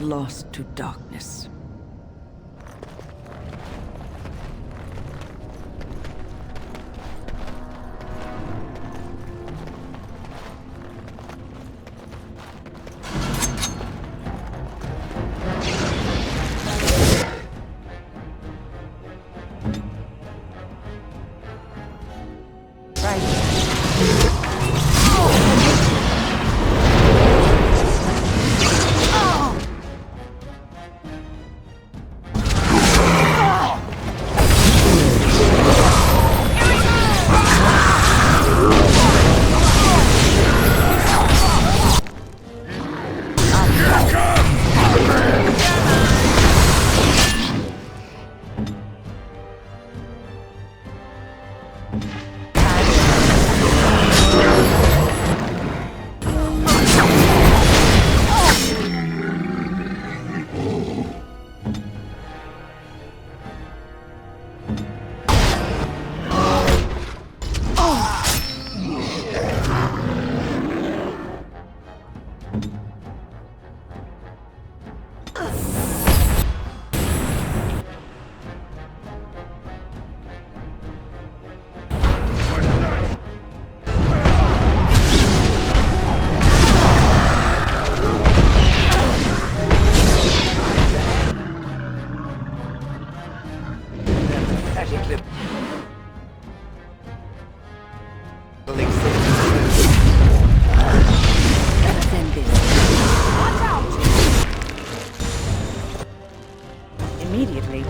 lost to darkness. Immediately.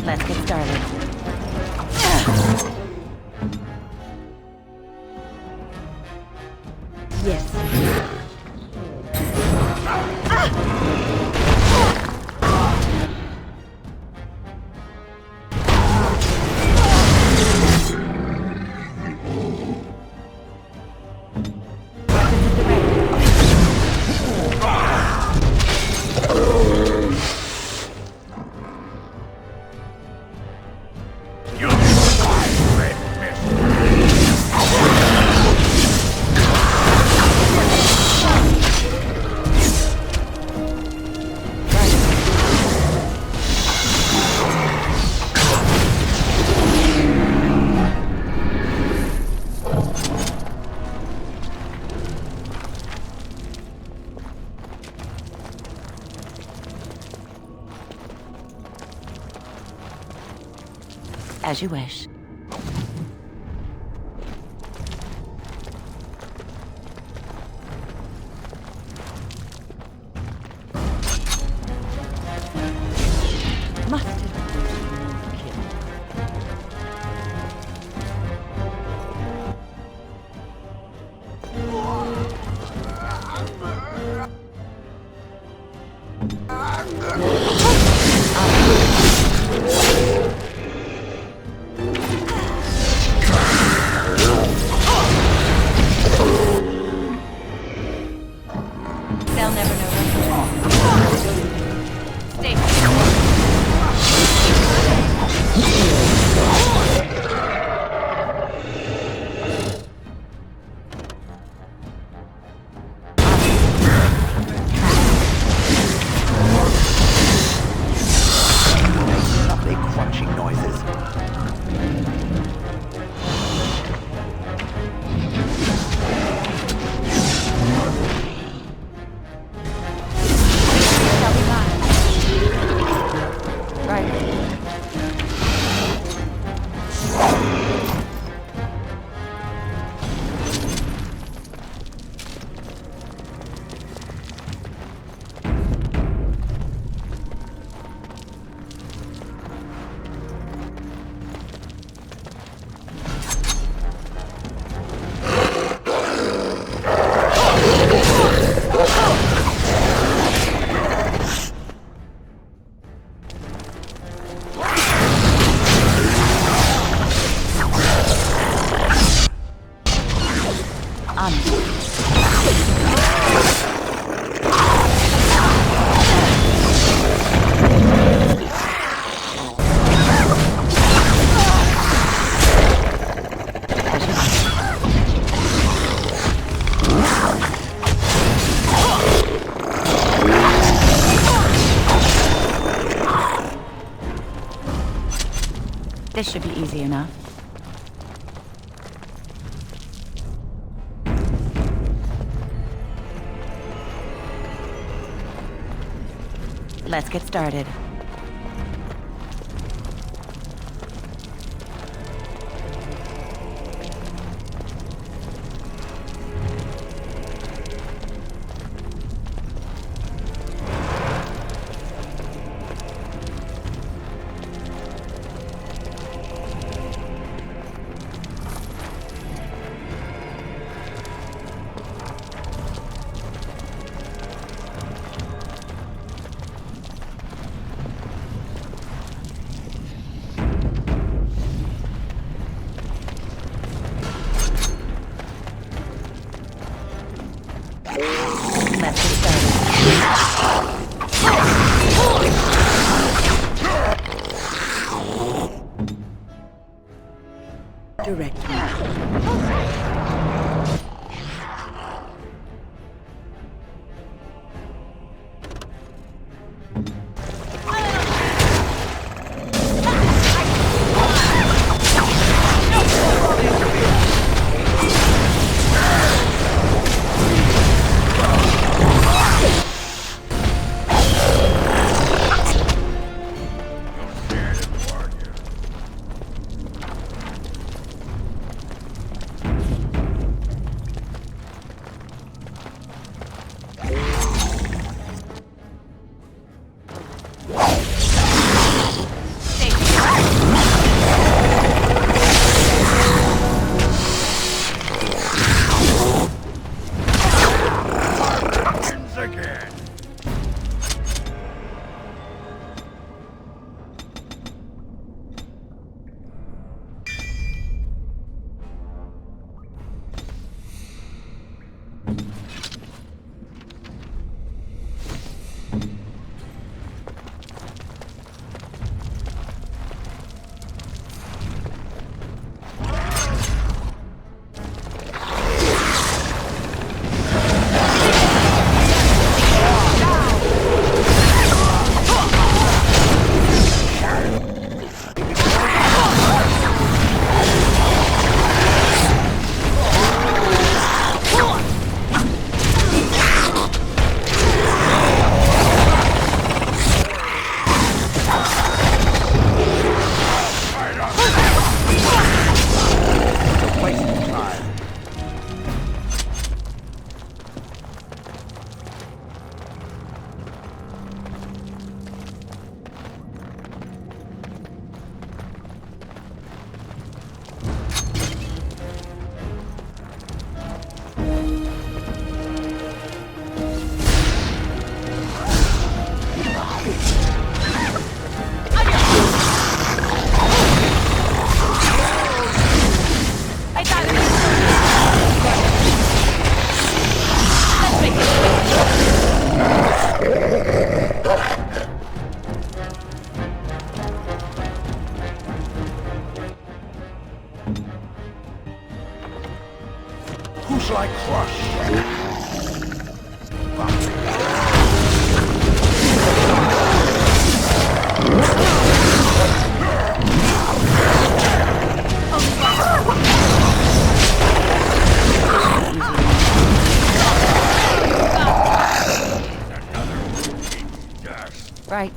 Let's get started. Yes. As you wish. Must have been killed. This should be easy enough. Let's get started. Direct me. Who shall I crush? Right.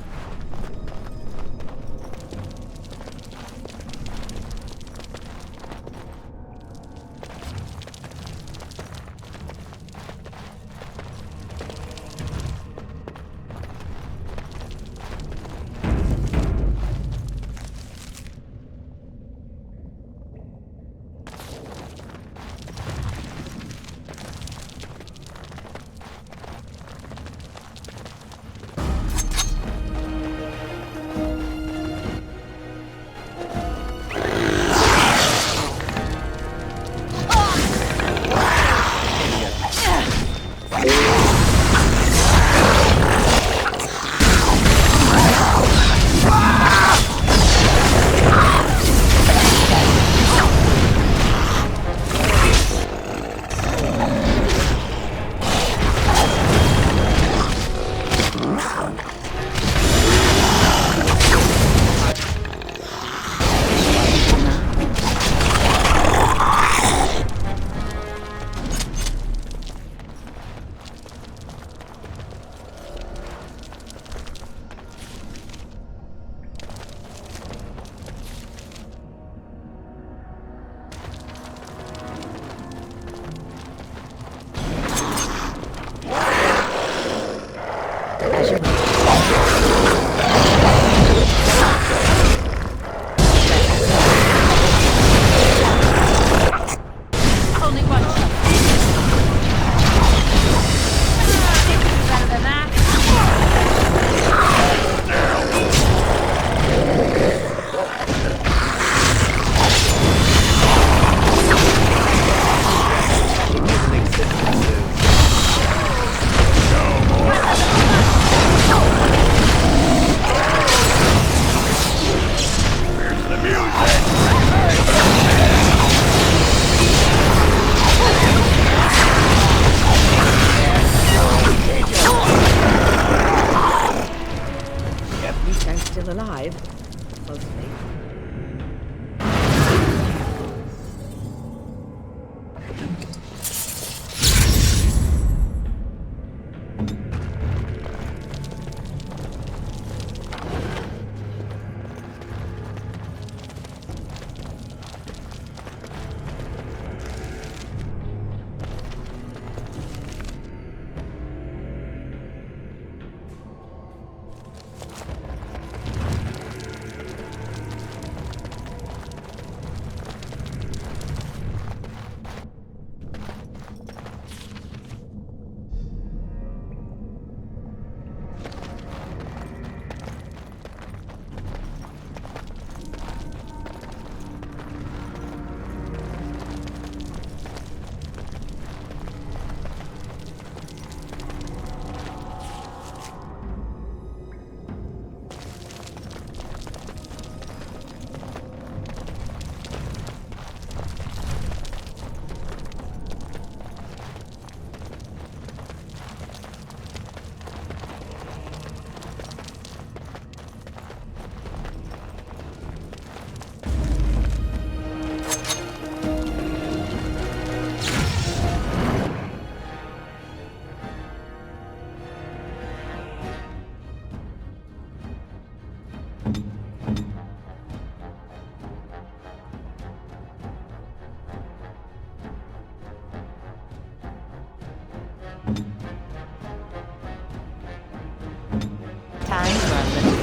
closely. Time for a little.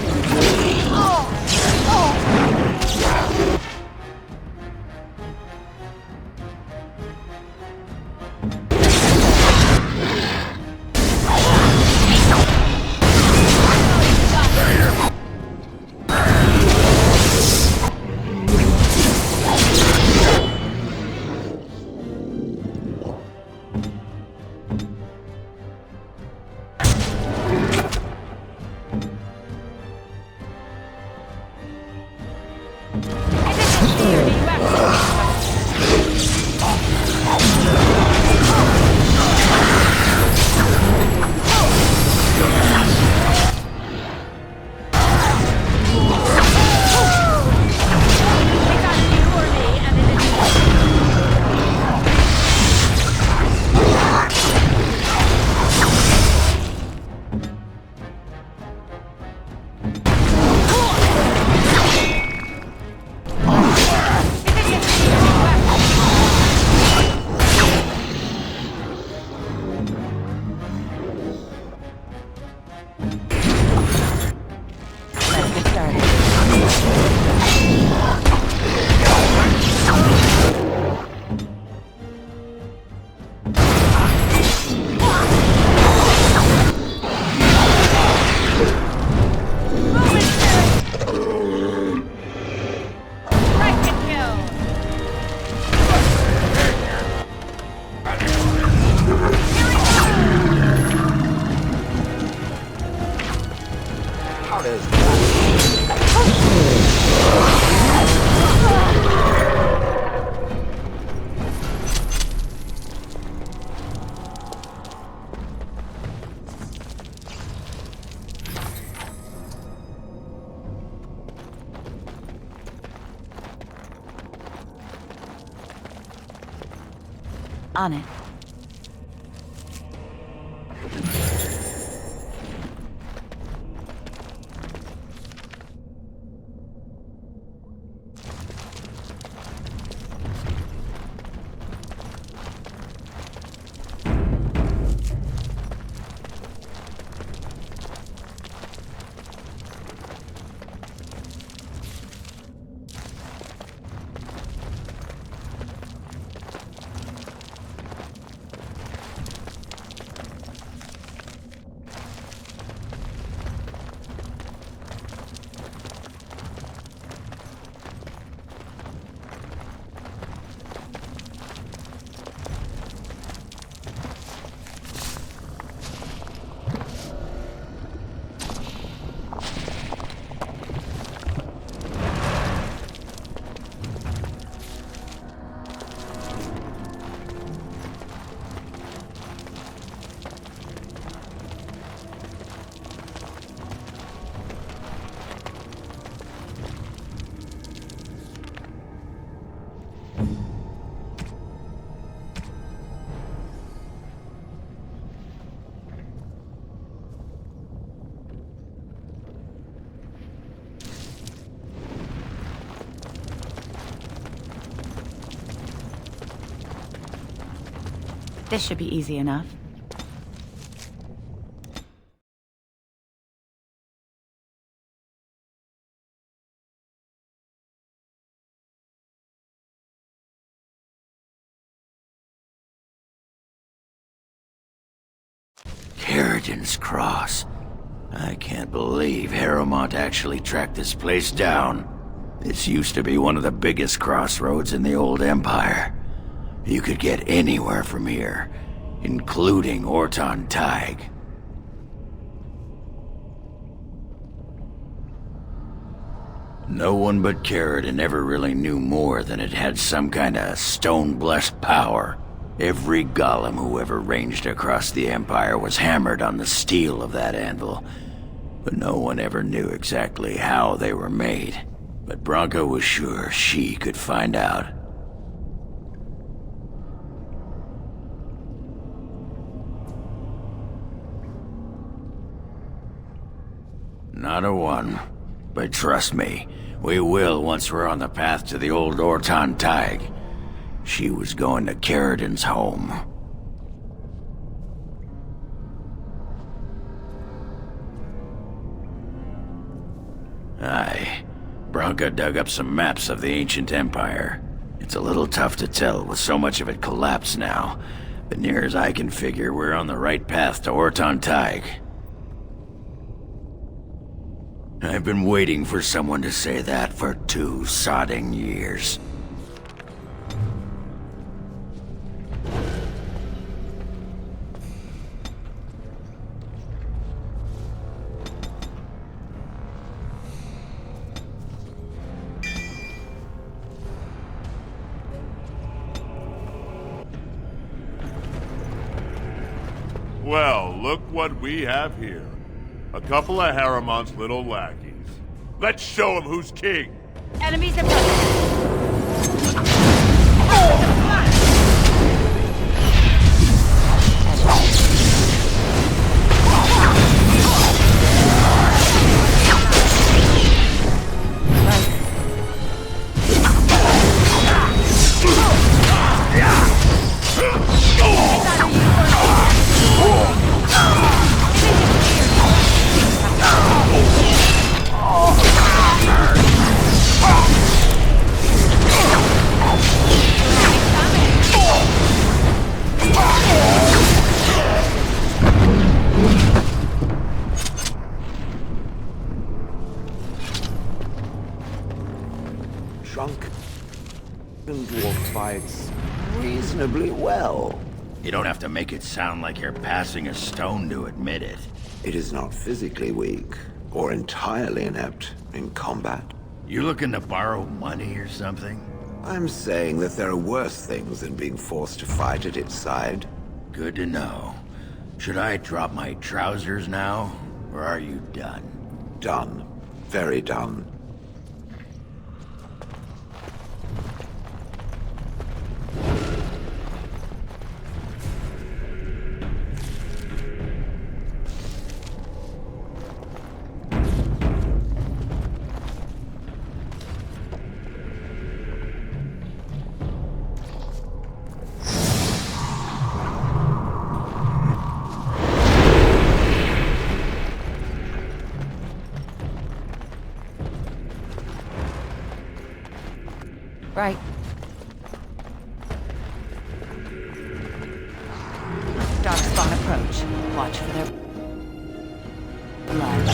On it. This should be easy enough. Caridans Cross. I can't believe Harrowmont actually tracked this place down. This used to be one of the biggest crossroads in the old Empire. You could get anywhere from here, including Ortan Thaig. No one but Caridin ever really knew more than it had some kind of stone-blessed power. Every golem who ever ranged across the Empire was hammered on the steel of that anvil, but no one ever knew exactly how they were made. But Branka was sure she could find out. Not a one. But trust me, we will once we're on the path to the old Ortan Thaig. She was going to Caridin's home. Aye. Branka dug up some maps of the ancient empire. It's a little tough to tell with so much of it collapsed now, but near as I can figure, we're on the right path to Ortan Thaig. I've been waiting for someone to say that for 2 sodding years. Well, look what we have here. A couple of Harrowmont's little lackeys. Let's show 'em who's king! Enemies approaching. Dwarf fights reasonably well. You don't have to make it sound like you're passing a stone to admit it. It is not physically weak, or entirely inept in combat. You looking to borrow money or something? I'm saying that there are worse things than being forced to fight at its side. Good to know. Should I drop my trousers now, or are you done? Done. Very done. Right. Dark spawn approach. Watch for their blood.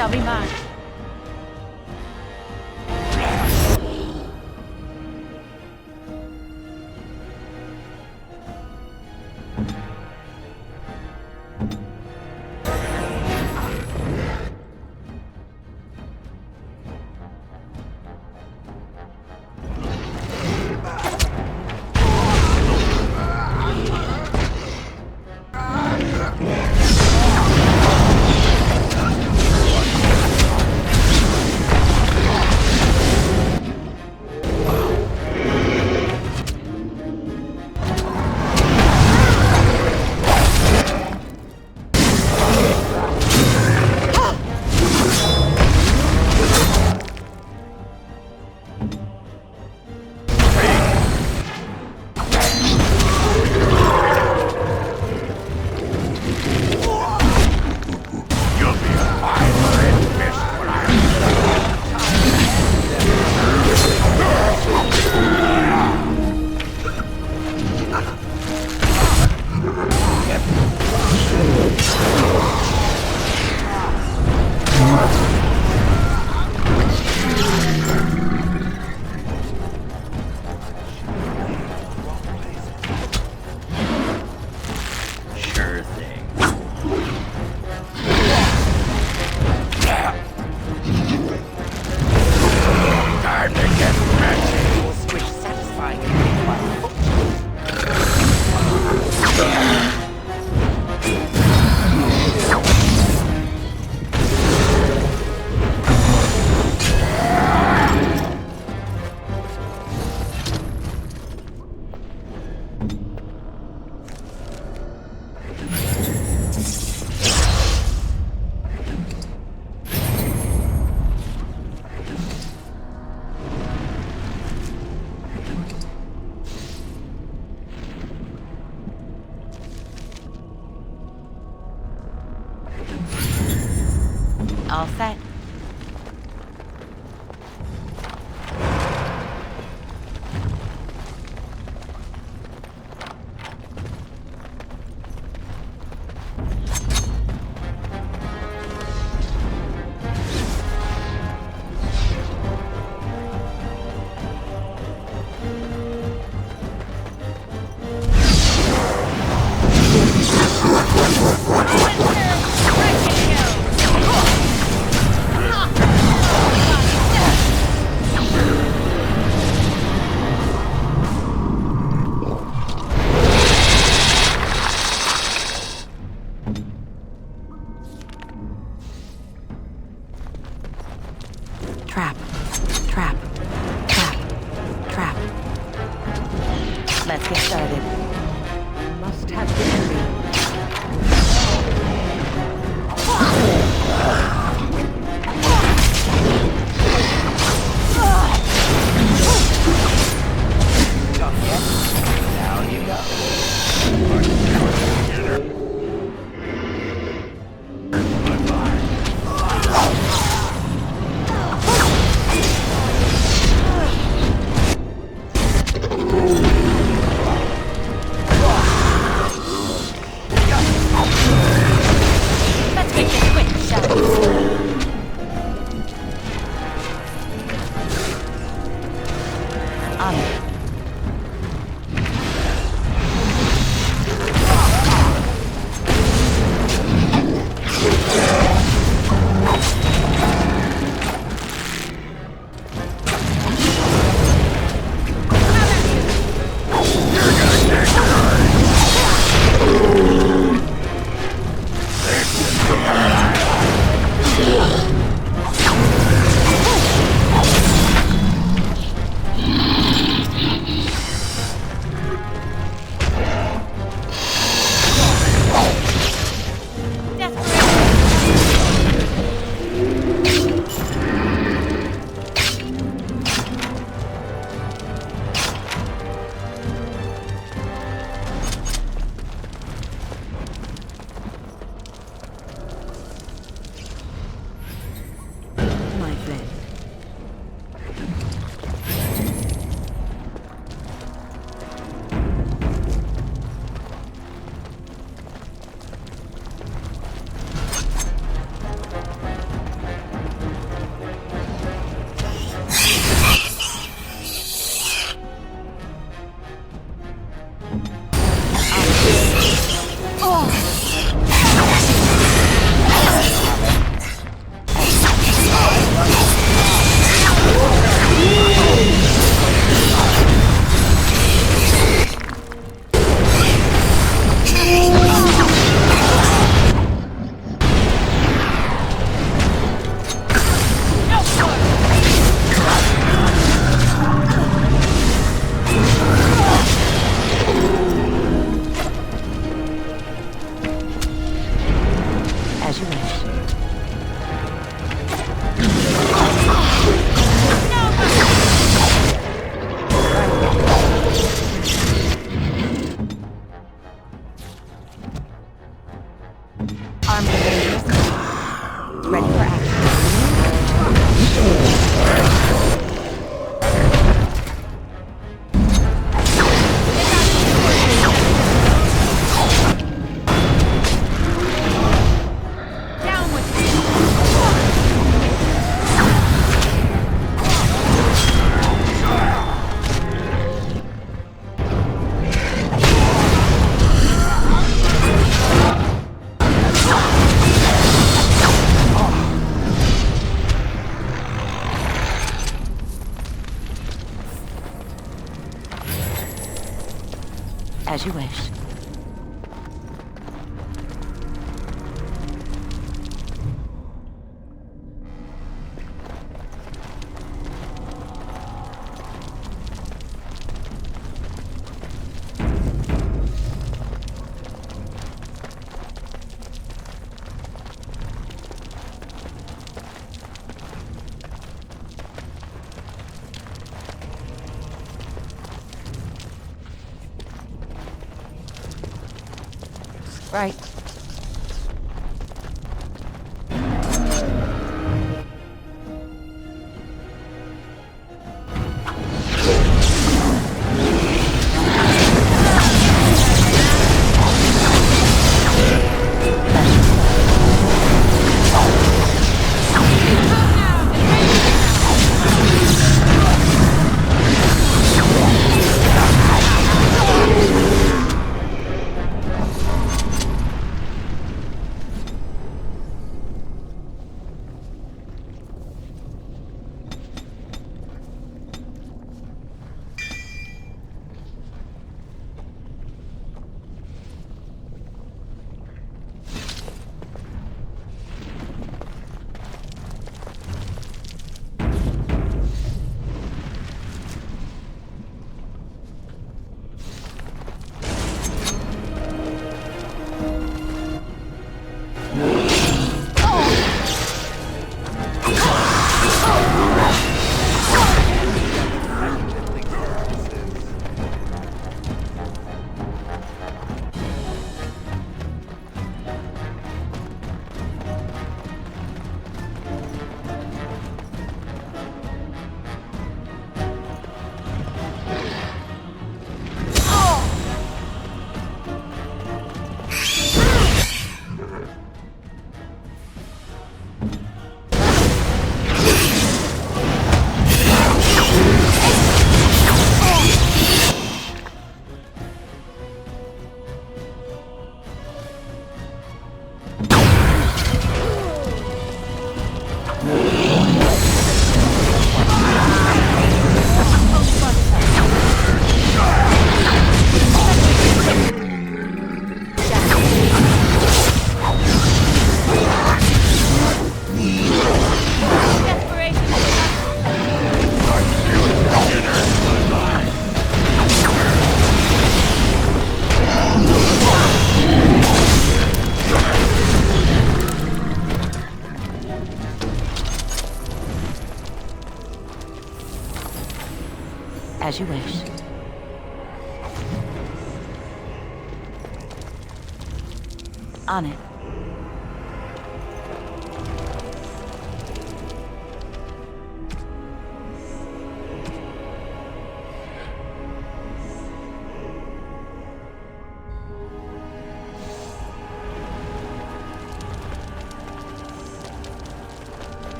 shall be mine. All set. Trap. Trap. Trap. Trap. Let's get started. Must have victory. Down you go. Let's make this quick, shall we? On it. As you wish. Right. As you wish. On it.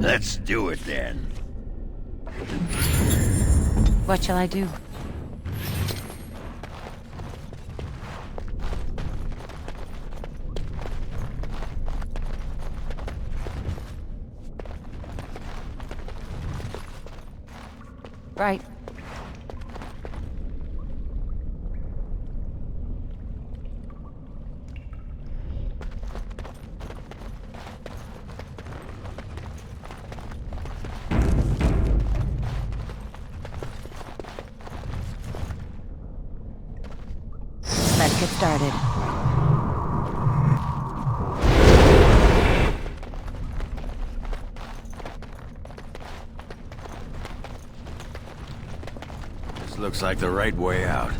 Let's do it then. What shall I do? Right. Let's get started. This looks like the right way out.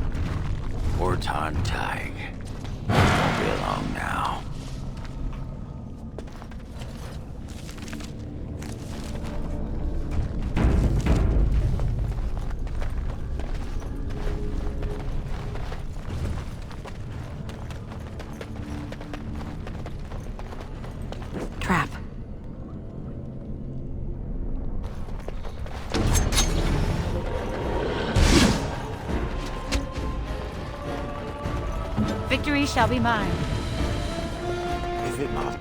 Ortan Thaig. Won't be long now. Trap. Victory shall be mine. If it must.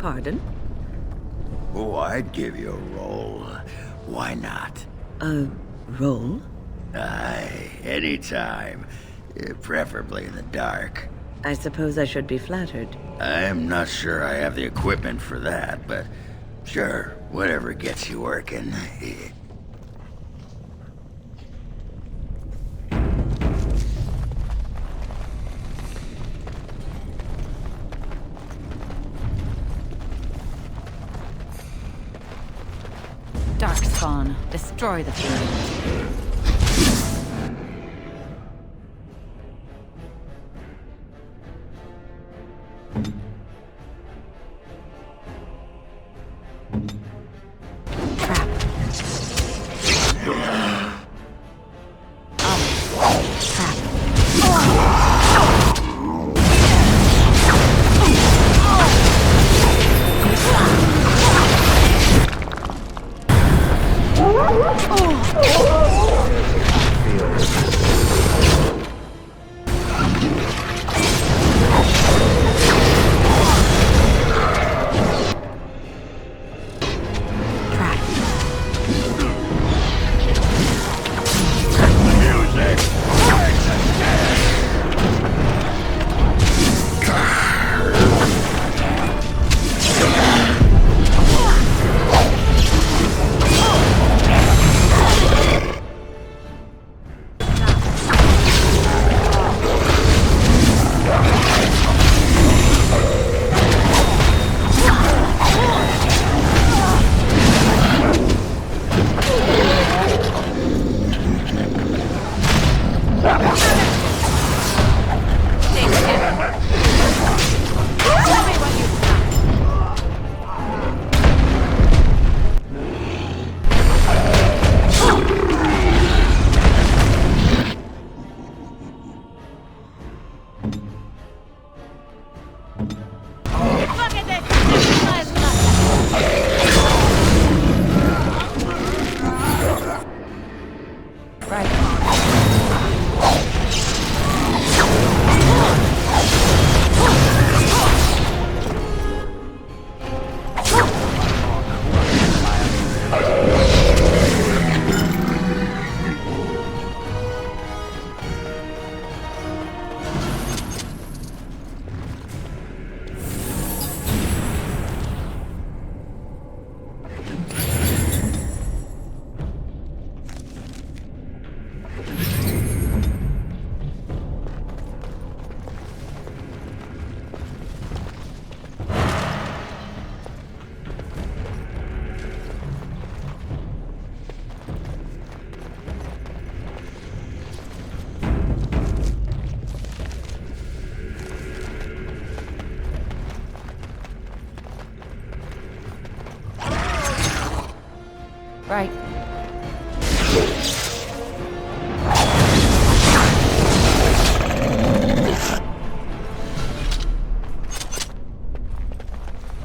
Pardon? Oh, I'd give you a roll. Why not? A roll? Aye, anytime. Preferably in the dark. I suppose I should be flattered. I'm not sure I have the equipment for that, but sure, whatever gets you working. Darkspawn, destroy the field. Right.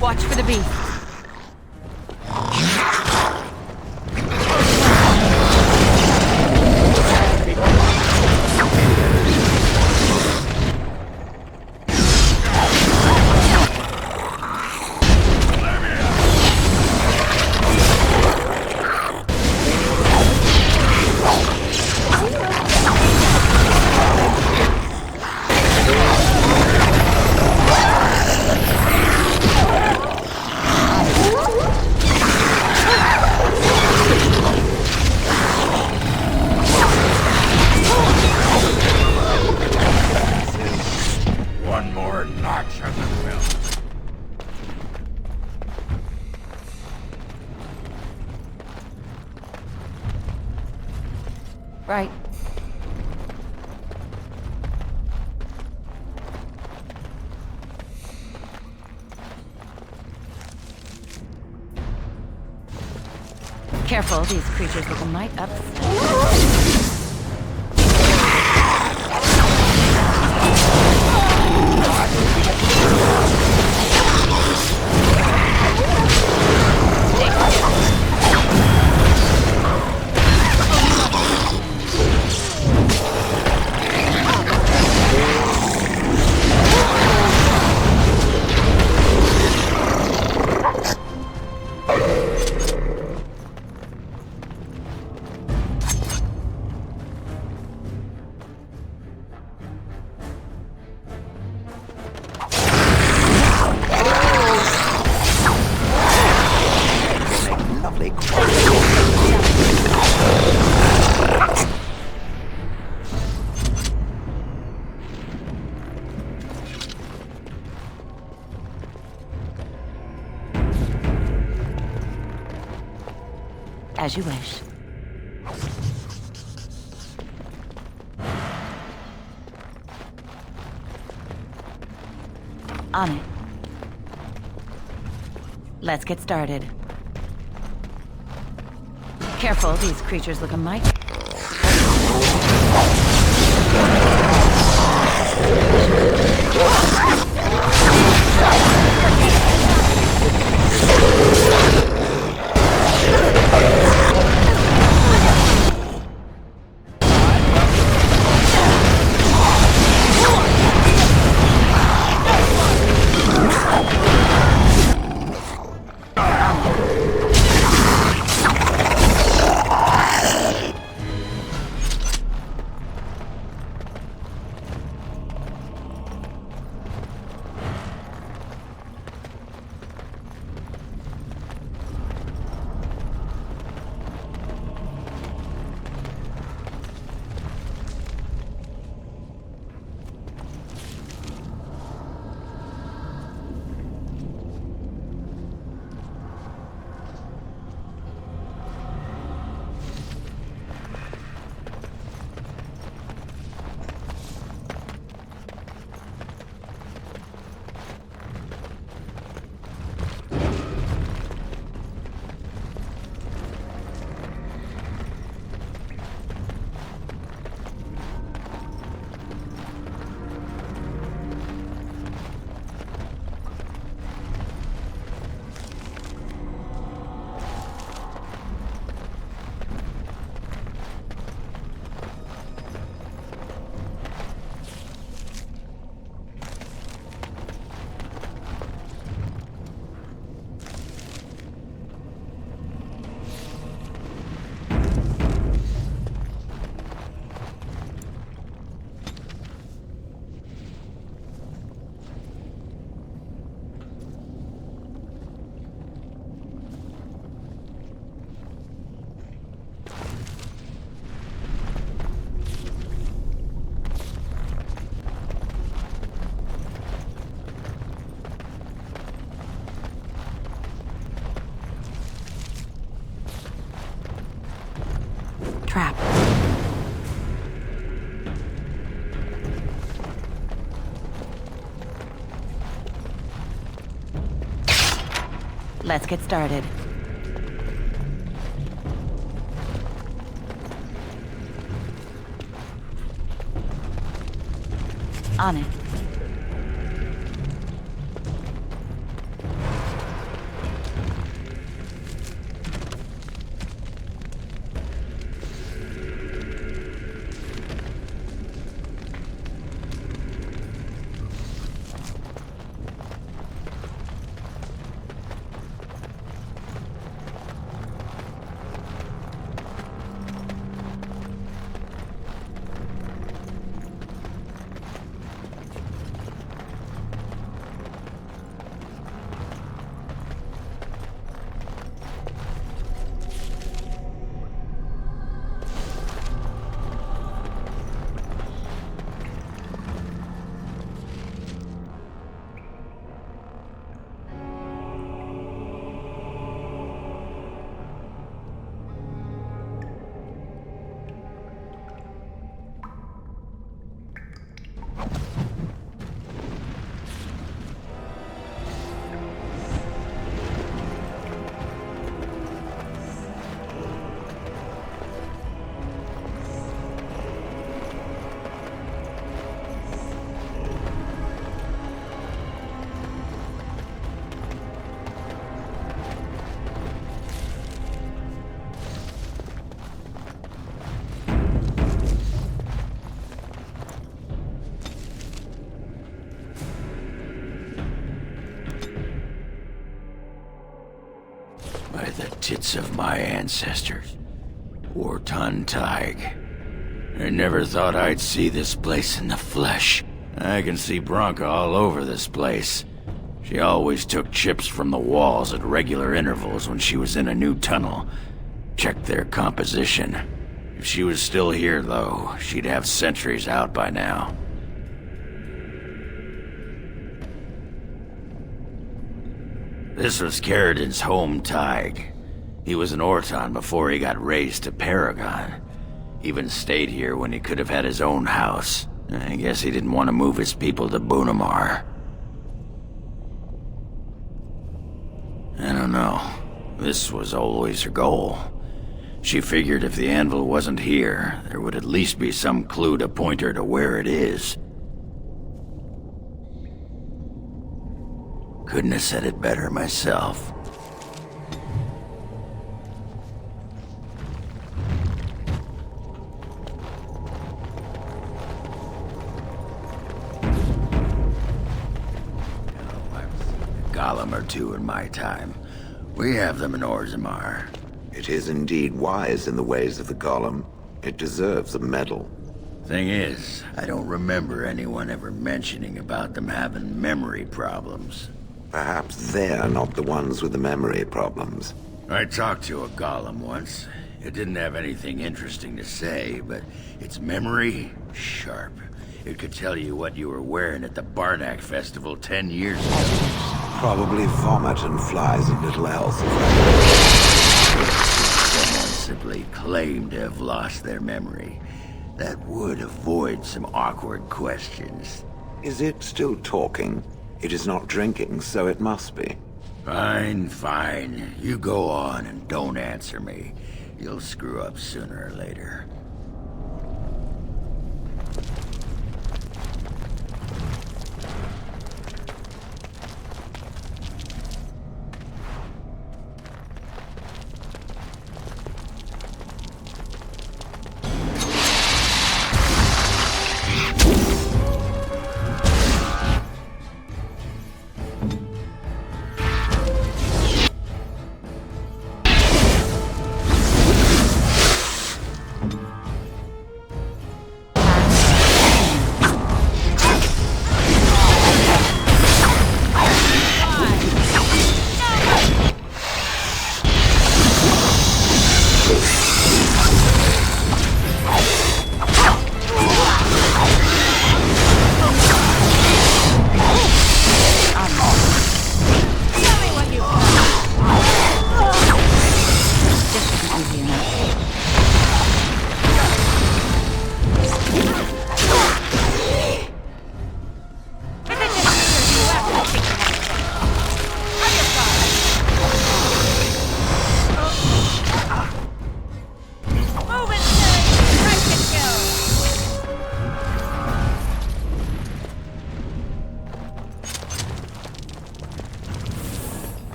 Watch for the beast. Right. Careful, these creatures look a mite upset. As you wish. On it. Let's get started. Careful, these creatures look a mite. Trap. Let's get started. On it. By the tits of my ancestors, Ortan Thaig. I never thought I'd see this place in the flesh. I can see Branka all over this place. She always took chips from the walls at regular intervals when she was in a new tunnel. Checked their composition. If she was still here, though, she'd have sentries out by now. This was Caridin's home Thaig. He was an Ortan before he got raised to Paragon. Even stayed here when he could have had his own house. I guess he didn't want to move his people to Broodmother. I don't know. This was always her goal. She figured if the Anvil wasn't here, there would at least be some clue to point her to where it is. Couldn't have said it better myself. Golem or two in my time. We have them in Orzammar. It is indeed wise in the ways of the golem. It deserves a medal. Thing is, I don't remember anyone ever mentioning about them having memory problems. Perhaps they're not the ones with the memory problems. I talked to a golem once. It didn't have anything interesting to say, but its memory, sharp. It could tell you what you were wearing at the Bardak Festival 10 years ago. Probably vomit and flies and little else. Someone simply claimed to have lost their memory. That would avoid some awkward questions. Is it still talking? It is not drinking, so it must be. Fine, fine. You go on and don't answer me. You'll screw up sooner or later.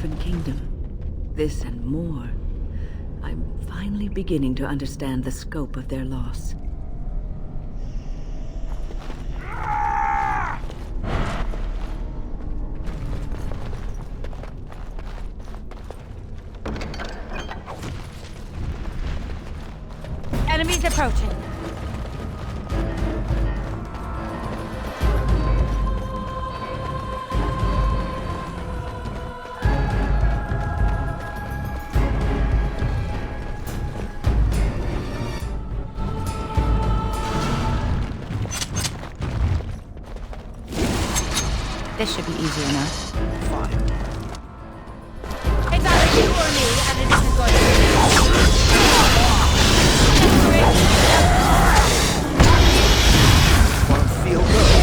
orphan kingdom. This and more. I'm finally beginning to understand the scope of their loss. Enemies approaching. This should be easy enough. Fine. It's either you or me, and it isn't going to be. Won't feel good.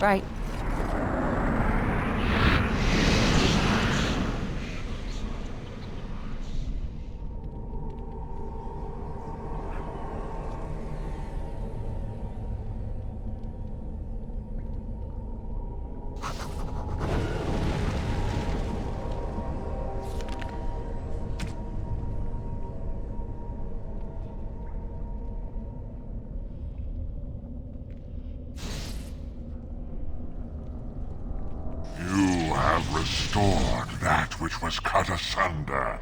Right. Restored that which was cut asunder,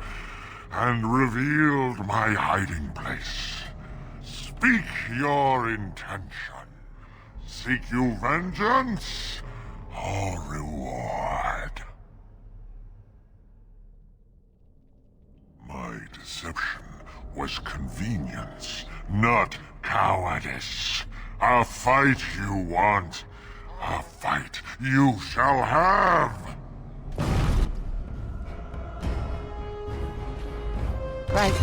and revealed my hiding place. Speak your intention. Seek you vengeance or reward? My deception was convenience, not cowardice. A fight you want, a fight you shall have! Right.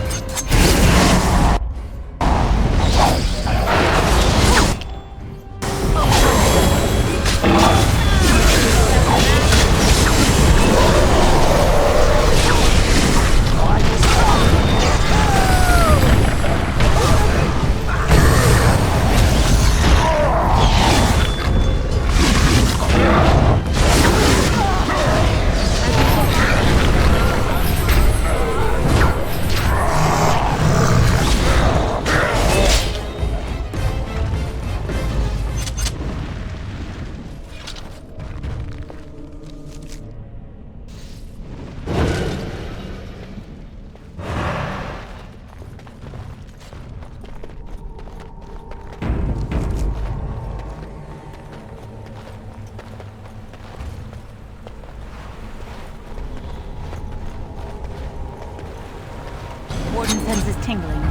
weapons is tingling.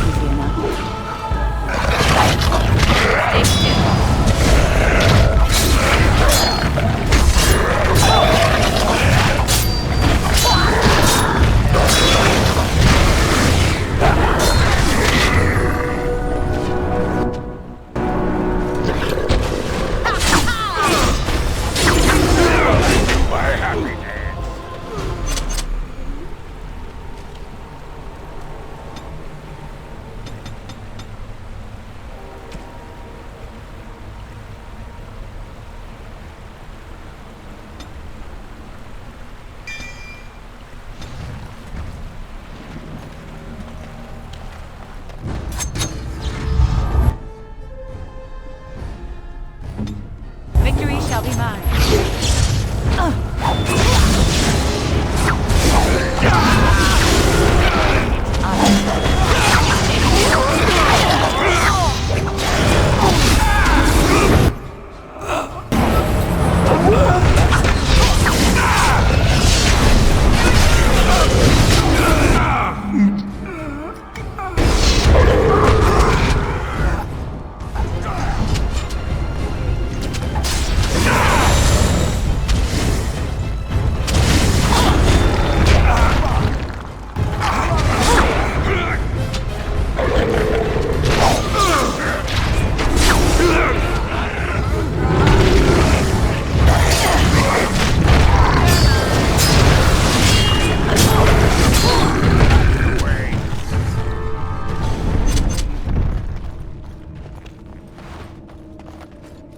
Easy enough. Stay still. Victory shall be mine.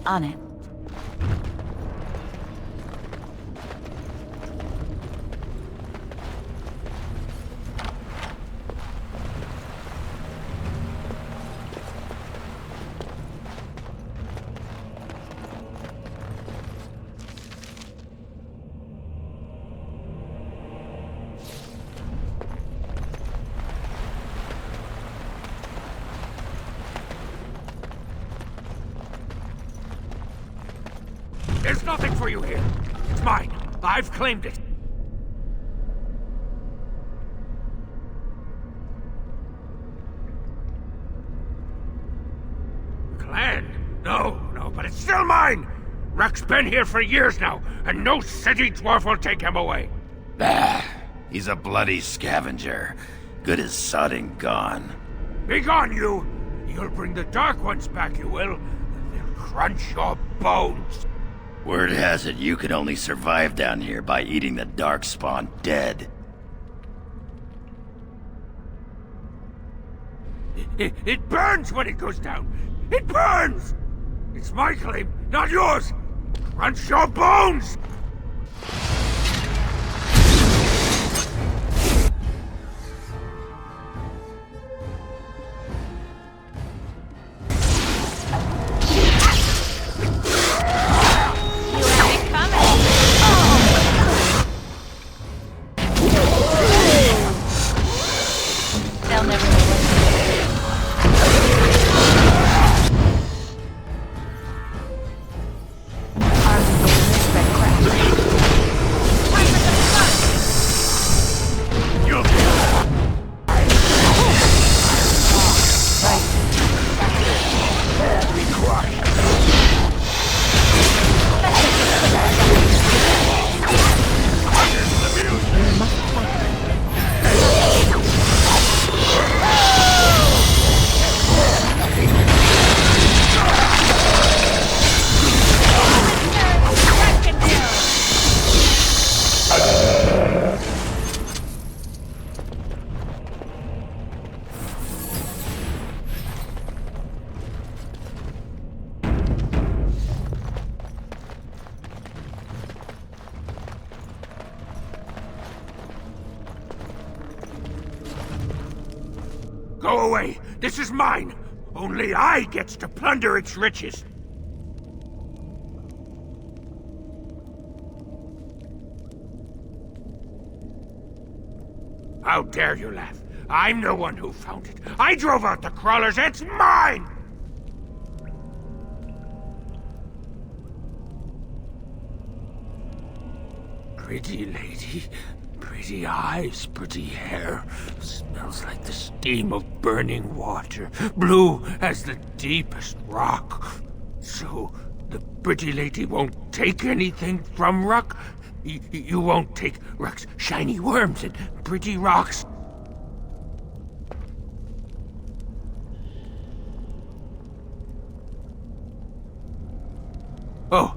On it. There's nothing for you here. It's mine. I've claimed it. Clan? No, but it's still mine! Rek's been here for years now, and no city dwarf will take him away. Bah, he's a bloody scavenger. Good as sodding gone. Be gone, you! You'll bring the Dark Ones back, you will, and they'll crunch your bones. Word has it you can only survive down here by eating the Darkspawn dead. It burns when it goes down! It burns! It's my claim, not yours! Crunch your bones! They'll never know what to do. Arms of the red crack. Time for some fun! You'll Be quiet. Go away! This is mine! Only I gets to plunder its riches! How dare you laugh? I'm the one who found it. I drove out the crawlers. It's mine! Pretty lady. Pretty eyes, pretty hair. Smells like the steam of burning water. Blue as the deepest rock. So, the pretty lady won't take anything from Ruck? You won't take Ruck's shiny worms and pretty rocks? Oh,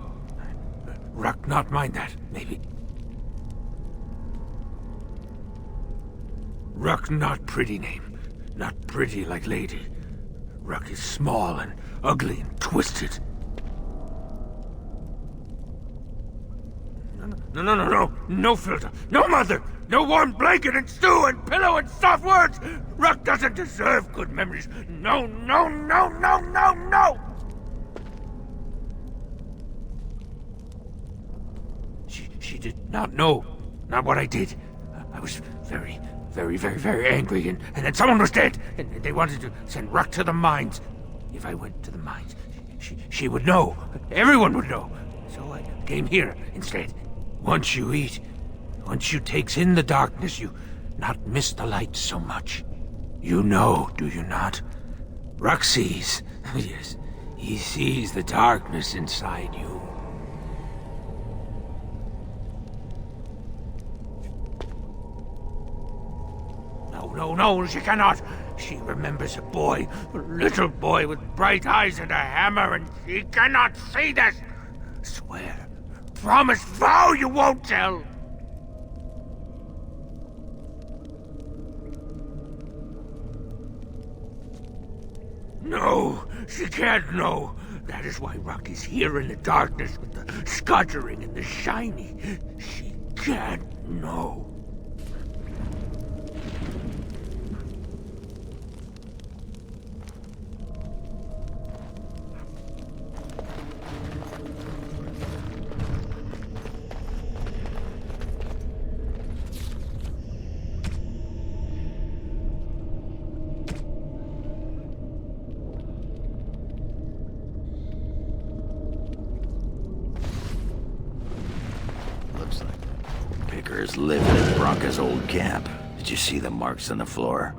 Ruck not mind that, maybe. Ruck not pretty name. Not pretty like lady. Ruck is small and ugly and twisted. No filter, no mother, no warm blanket and stew and pillow and soft words. Ruck doesn't deserve good memories. No. She did not know, not what I did. I was very angry, and then someone was dead, and they wanted to send Ruck to the mines. If I went to the mines, she would know. Everyone would know. So I came here instead. Once you eat, once you takes in the darkness, you not miss the light so much. You know, do you not? Ruck sees. Yes, he sees the darkness inside you. No, she cannot. She remembers a boy, a little boy with bright eyes and a hammer, and she cannot see this. Swear, promise, vow you won't tell. No, she can't know. That is why Ruck is here in the darkness with the scuttering and the shiny. She can't know. Lived at Branka's old camp. Did you see the marks on the floor?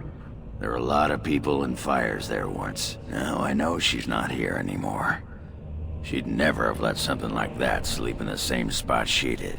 There were a lot of people and fires there once. Now I know she's not here anymore. She'd never have let something like that sleep in the same spot she did.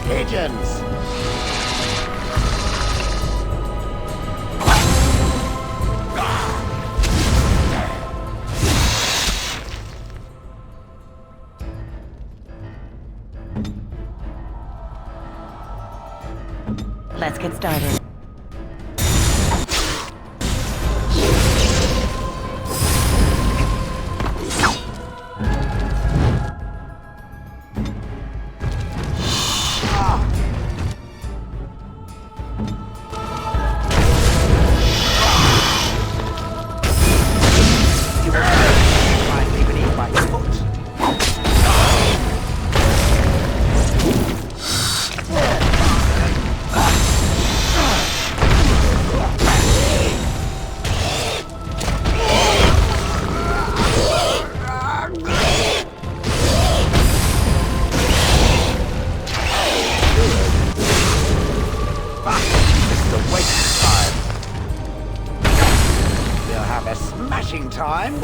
pigeons! Let's get started. Time.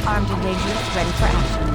Armed and dangerous, ready for action.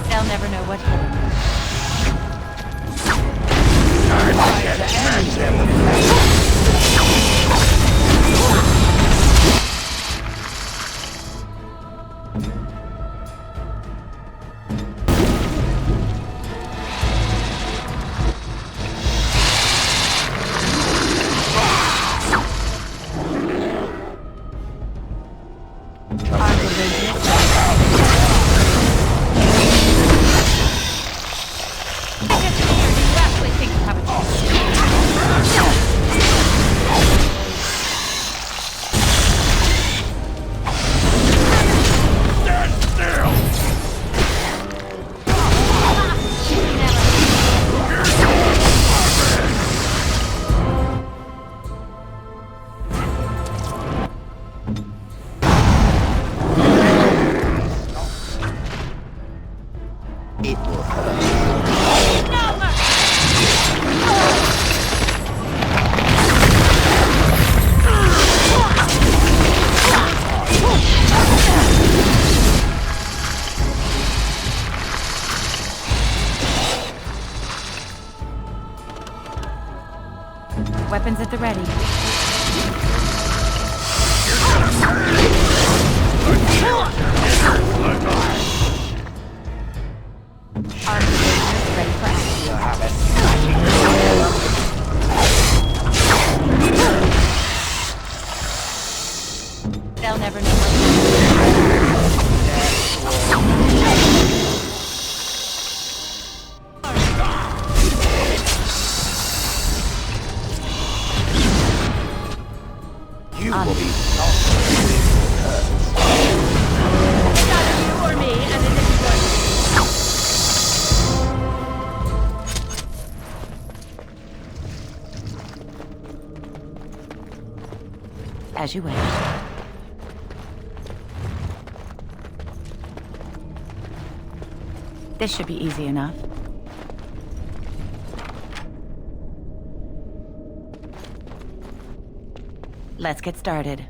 They'll never know what hit them. Weapons at the ready. Armed and ready for action. You'll have a smashing They'll never know what You will be It's either you or me, and it isn't going to be. As you wish. This should be easy enough. Let's get started.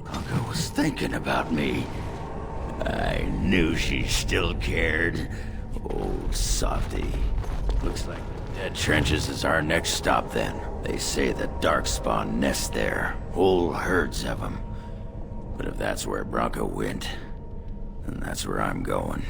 Branka was thinking about me. I knew she still cared. Oh, softy. Looks like the dead trenches is our next stop then. They say the Darkspawn nest there. Whole herds of them. But if that's where Branka went, then that's where I'm going.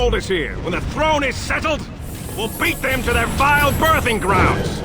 shoulders here. When the throne is settled, we'll beat them to their vile birthing grounds.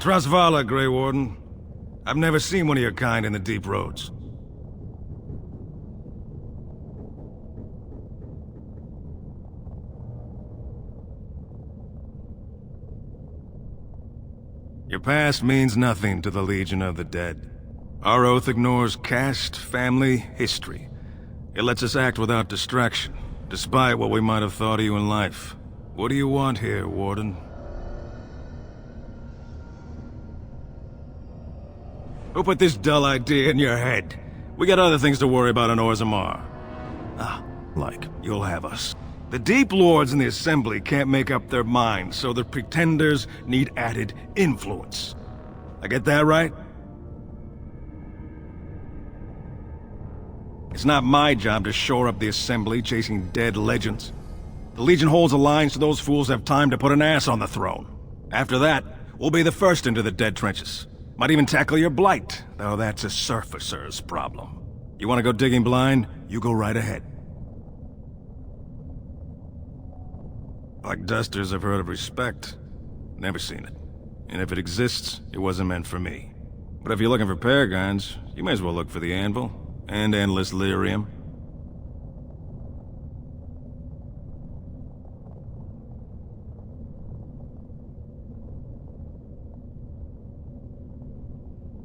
Trasvala, Grey Warden. I've never seen one of your kind in the deep roads. Your past means nothing to the Legion of the Dead. Our oath ignores caste, family, history. It lets us act without distraction, despite what we might have thought of you in life. What do you want here, Warden? Who put this dull idea in your head? We got other things to worry about in Orzammar. Like, you'll have us. The Deep Lords in the Assembly can't make up their minds, so the Pretenders need added influence. I get that right? It's not my job to shore up the Assembly chasing dead legends. The Legion holds alliance so those fools have time to put an ass on the throne. After that, we'll be the first into the dead trenches. Might even tackle your blight, though that's a surfacer's problem. You want to go digging blind? You go right ahead. Like dusters, I've heard of respect. Never seen it. And if it exists, it wasn't meant for me. But if you're looking for paragons, you may as well look for the Anvil and Endless Lyrium.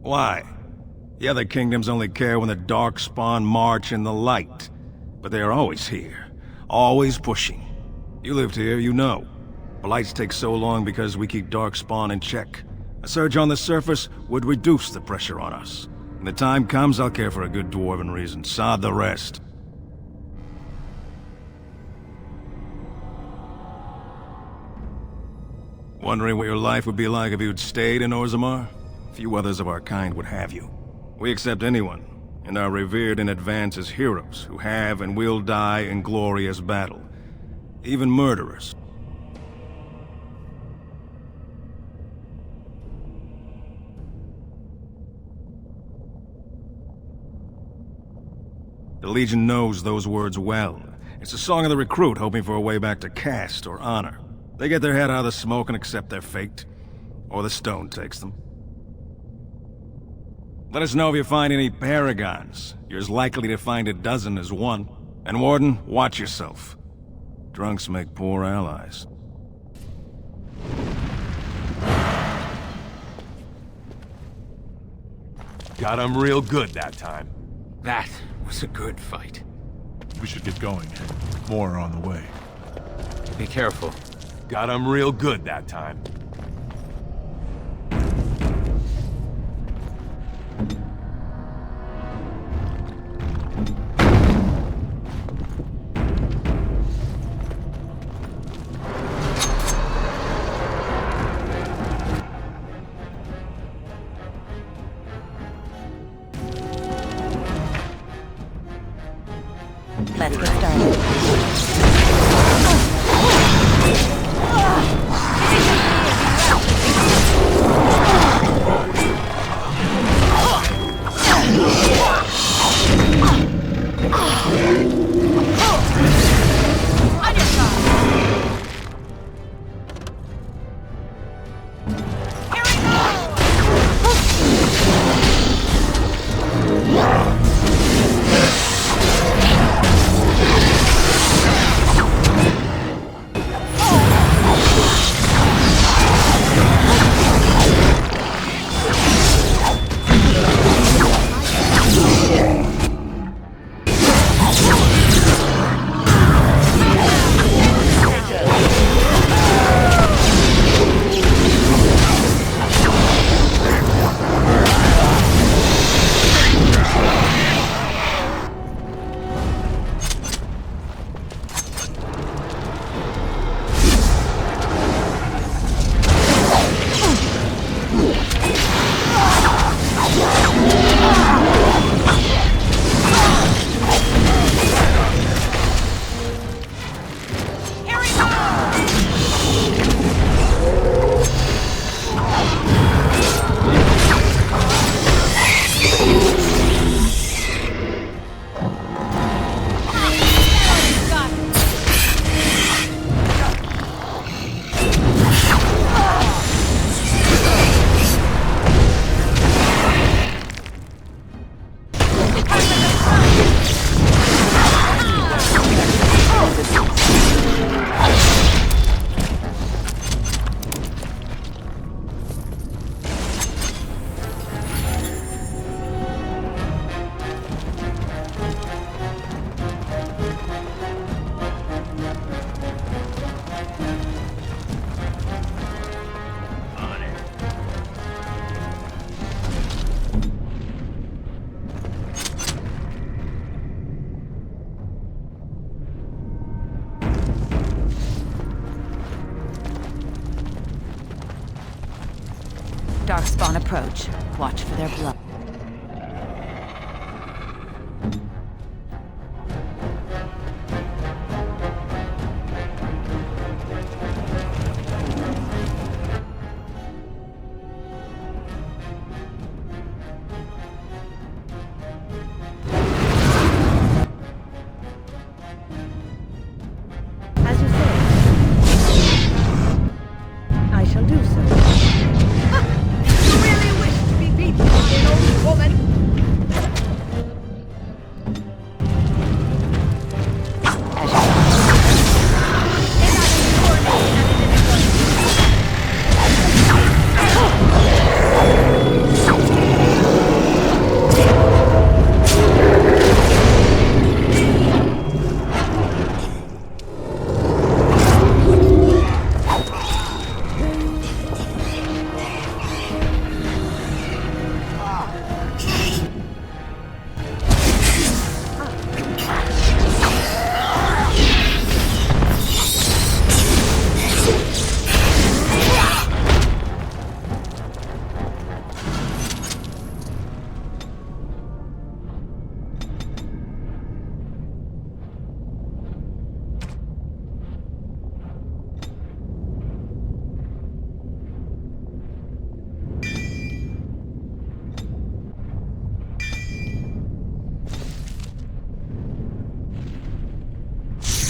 Why? The other kingdoms only care when the Darkspawn march in the light. But they are always here. Always pushing. You lived here, you know. Blights take so long because we keep Darkspawn in check. A surge on the surface would reduce the pressure on us. When the time comes, I'll care for a good dwarven reason. Sod the rest. Wondering what your life would be like if you'd stayed in Orzammar? Few others of our kind would have you. We accept anyone, and are revered in advance as heroes who have and will die in glorious battle. Even murderers. The Legion knows those words well. It's a song of the recruit hoping for a way back to caste or honor. They get their head out of the smoke and accept their fate. Or the stone takes them. Let us know if you find any paragons. You're as likely to find a dozen as one. And Warden, watch yourself. Drunks make poor allies. Got him real good that time. That was a good fight. We should get going. More on the way. Be careful. Got him real good that time. Let's get started. Darkspawn approach. Watch for their blood. As you say, I shall do so. You really wish to be beaten by an old woman?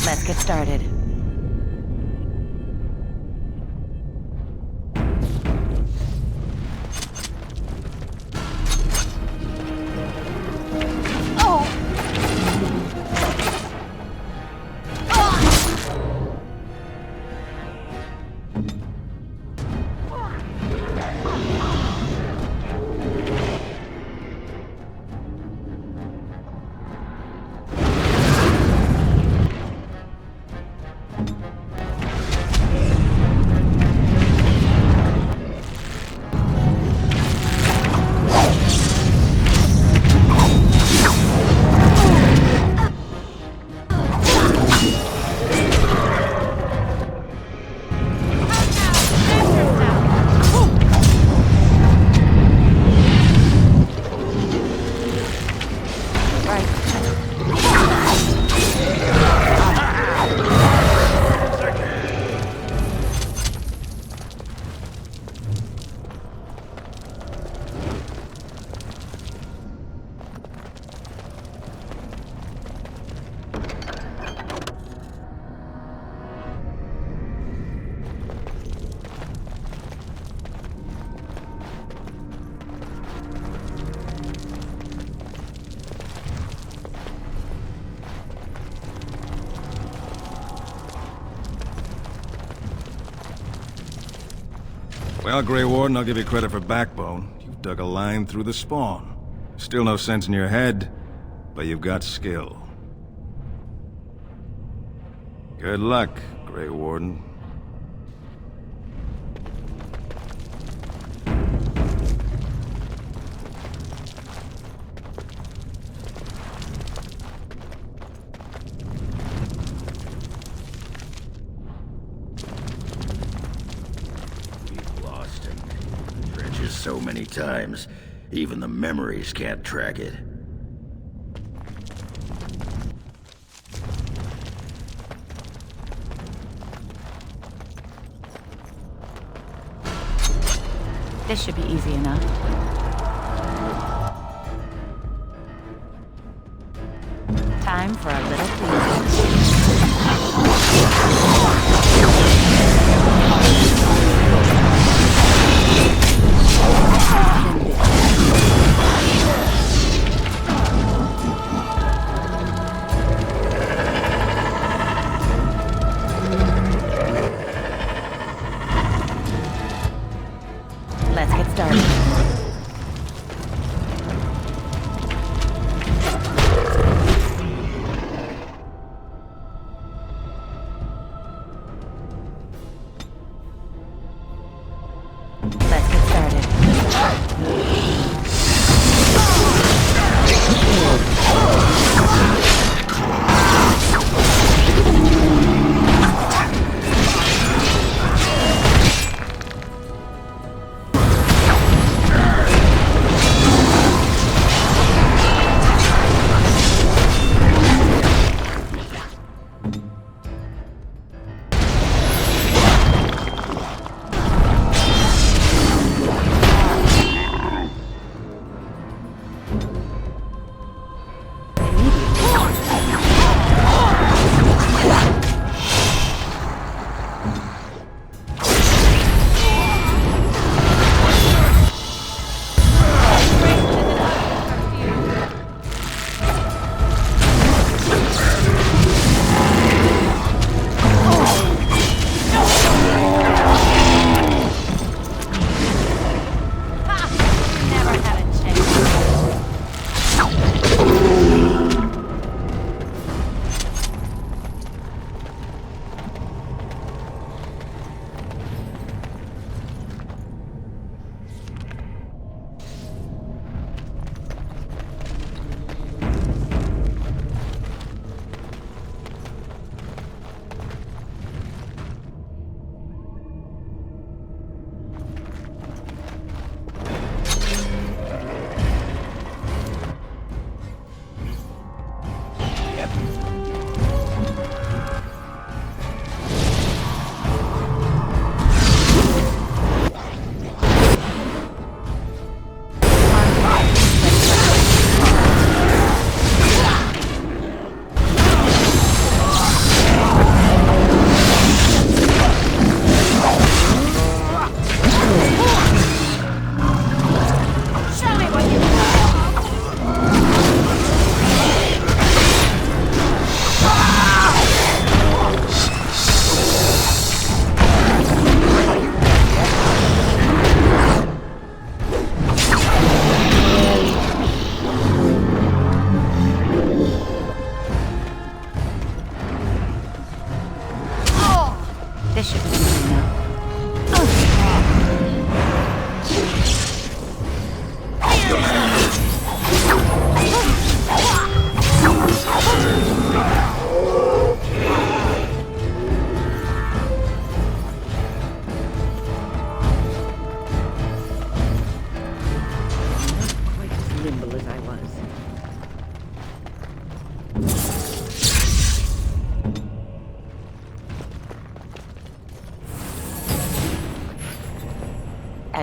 Let's get started. Well, Grey Warden, I'll give you credit for backbone. You've dug a line through the spawn. Still no sense in your head, but you've got skill. Good luck, Grey Warden. So many times, even the memories can't track it. This should be easy enough. Time for a little cleanup. Let's get started. Let's get started.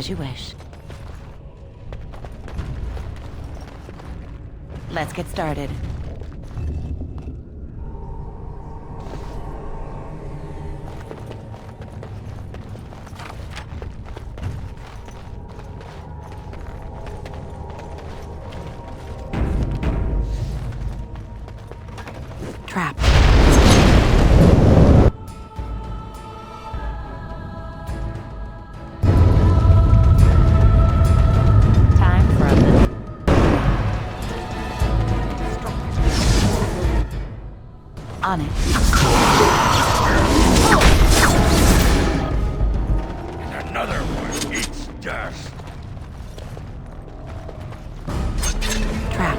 As you wish. Let's get started. Trap. Time for a little. On it. And another one eats dust. Trap.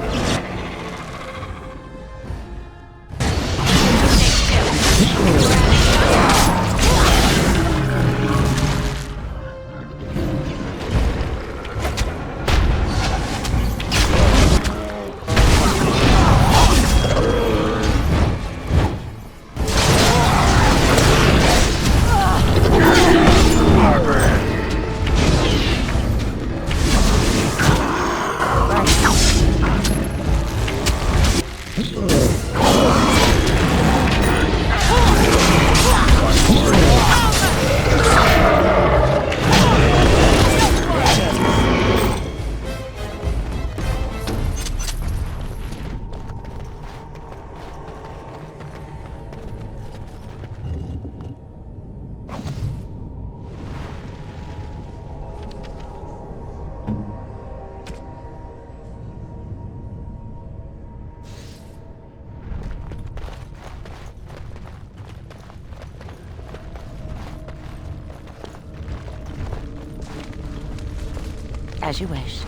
As you wish.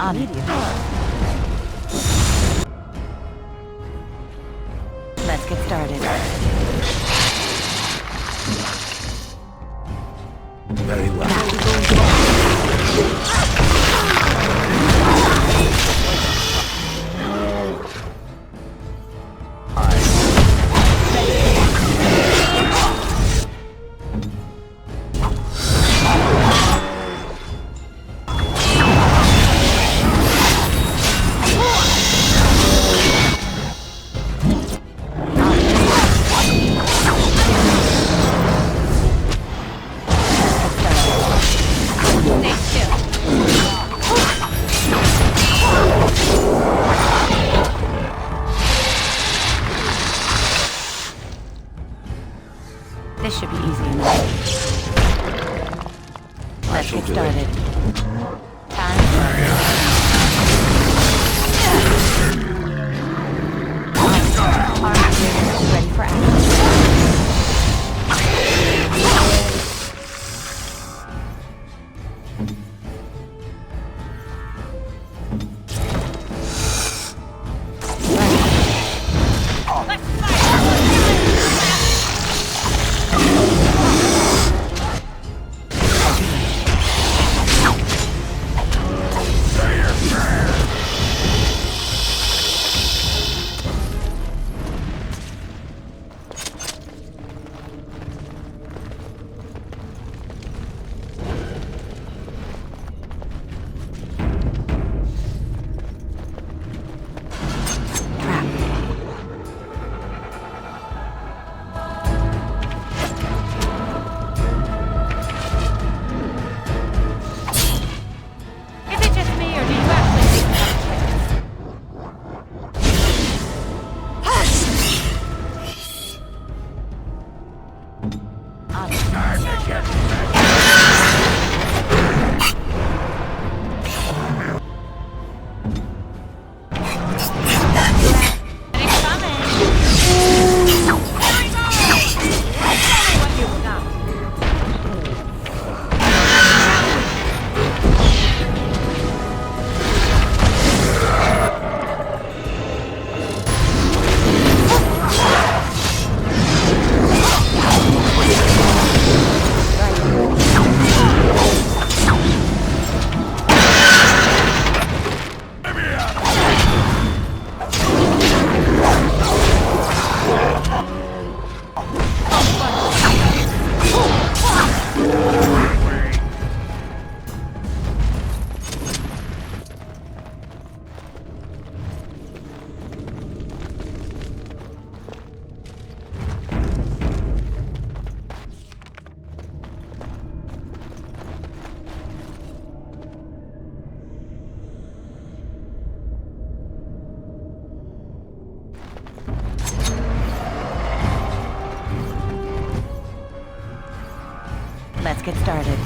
On it. Let's get started. Very well. This should be easy enough. Let's get started. Time for get started.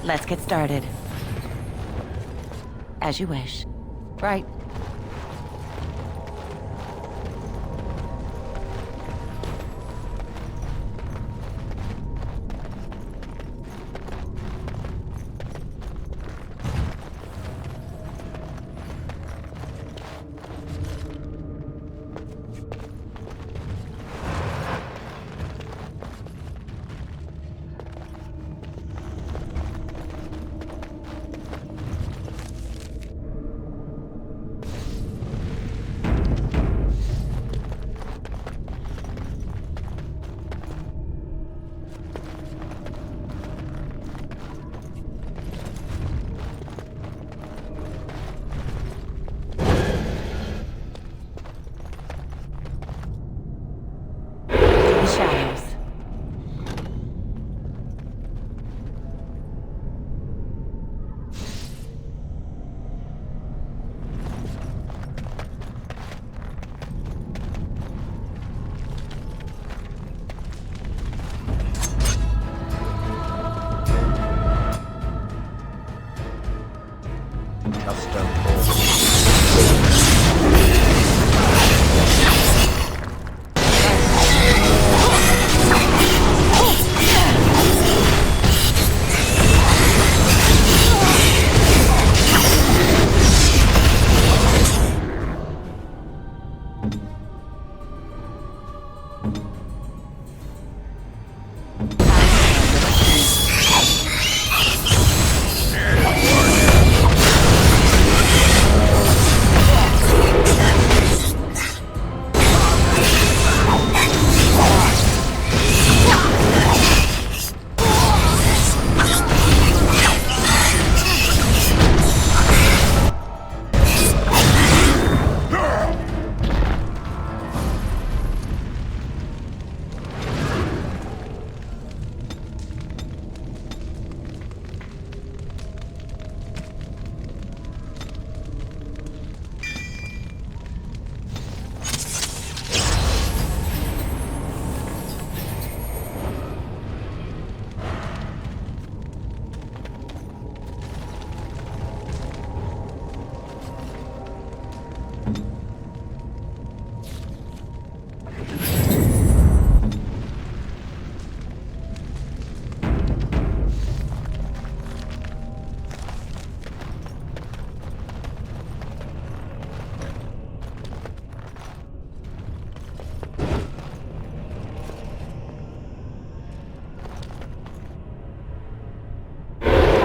Let's get started. As you wish. Right.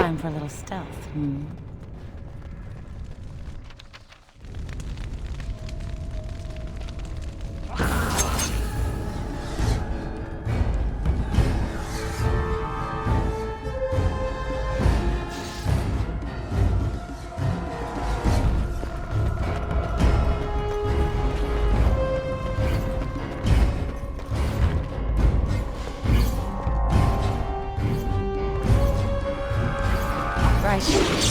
Time for a little stealth, hmm? right.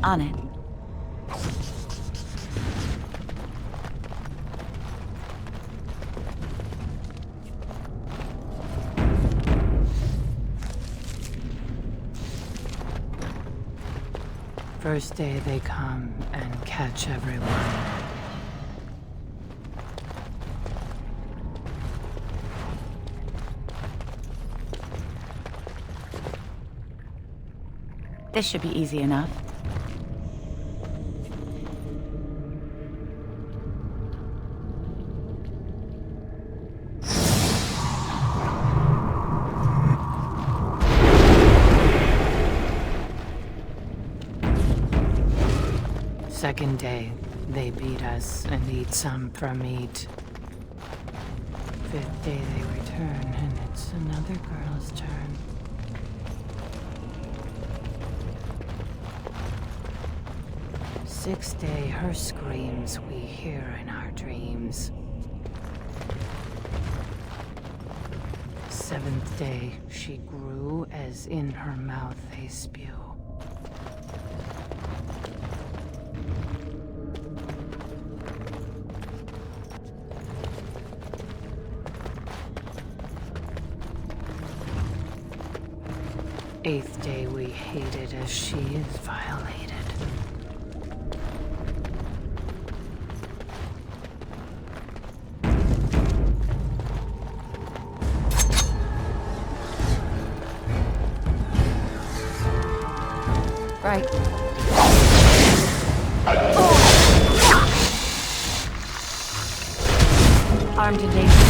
On it. First day they come and catch everyone. This should be easy enough. Second day, they beat us and eat some from meat. Fifth day they return and it's another girl's turn. Sixth day, her screams we hear in our dreams. Seventh day, she grew as in her mouth they spew. Eighth day we hated as she is violated. Right. Armed and dangerous.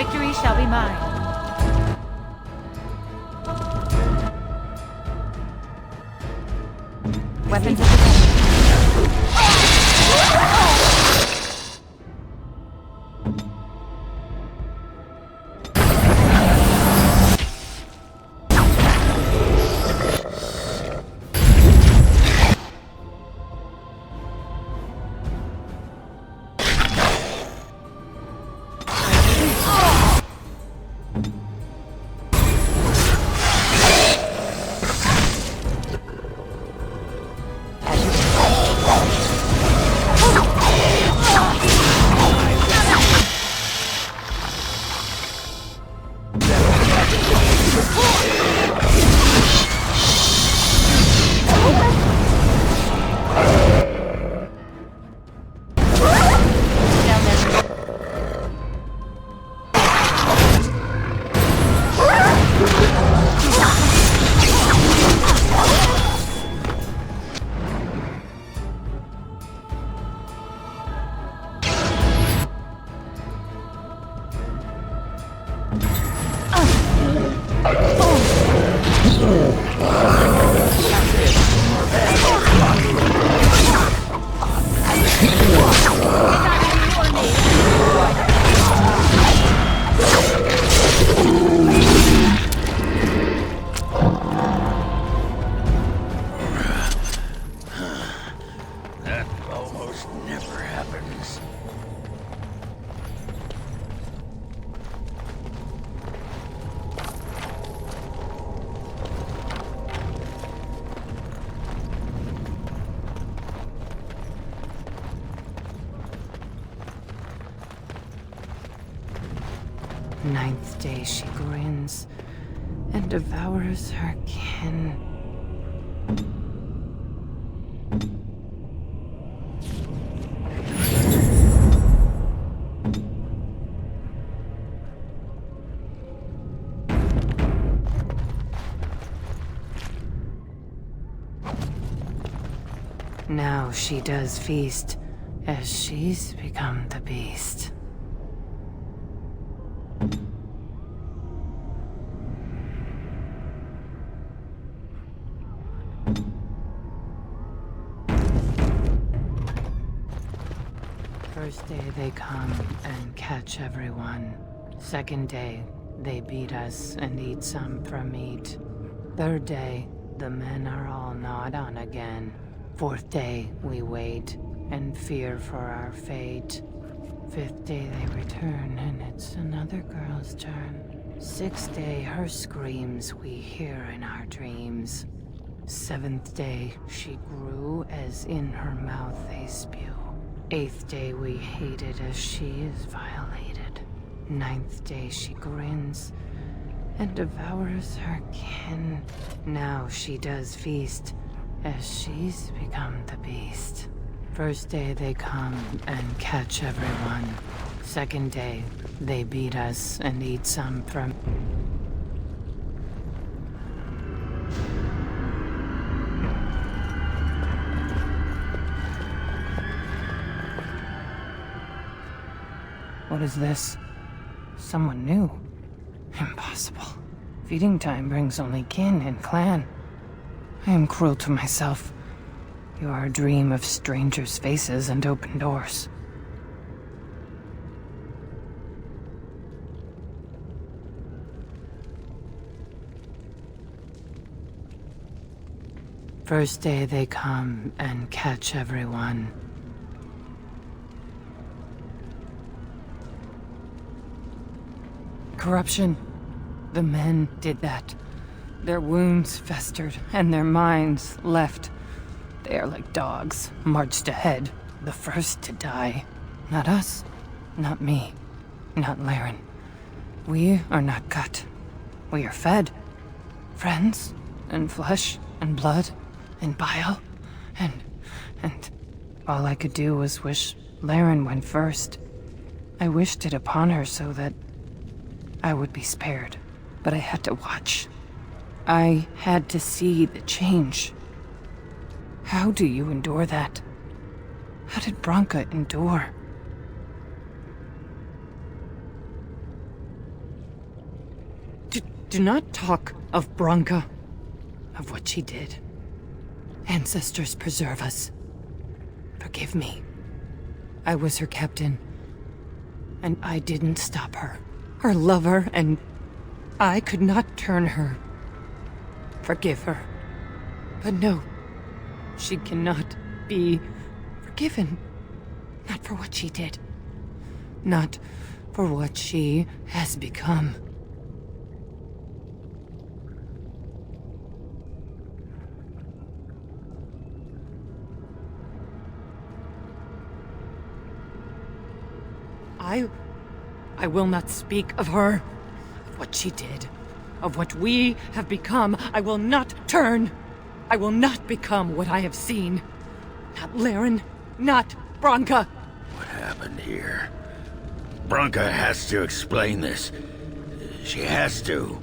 Victory shall be mine. Weapons at the ready. Ninth day she grins and devours her kin. Now she does feast, as she's become the beast. First day they come and catch everyone. Second day, they beat us and eat some from meat. Third day, the men are all gnawed on again. Fourth day, we wait and fear for our fate. Fifth day, they return and it's another girl's turn. Sixth day, her screams we hear in our dreams. Seventh day, she grew as in her mouth they spew. Eighth day, we hated as she is violated. Ninth day, she grins and devours her kin. Now she does feast, as she's become the beast. First day they come and catch everyone. Second day, they beat us and eat some from... What is this? Someone new? Impossible. Feeding time brings only kin and clan. I am cruel to myself. You are a dream of strangers' faces and open doors. First day they come and catch everyone. Corruption. The men did that. Their wounds festered, and their minds left. They are like dogs, marched ahead, the first to die. Not us, not me, not Laren. We are not cut. We are fed. Friends, and flesh, and blood, and bile, and all I could do was wish Laren went first. I wished it upon her so that I would be spared, but I had to watch. I had to see the change. How do you endure that? How did Branka endure? Do not talk of Branka, of what she did. Ancestors preserve us. Forgive me. I was her captain, and I didn't stop her. Her lover, and I could not turn her. Forgive her. But no, she cannot be forgiven. Not for what she did. Not for what she has become. I will not speak of her, of what she did, of what we have become. I will not turn. I will not become what I have seen. Not Laren, not Branka. What happened here? Branka has to explain this. She has to.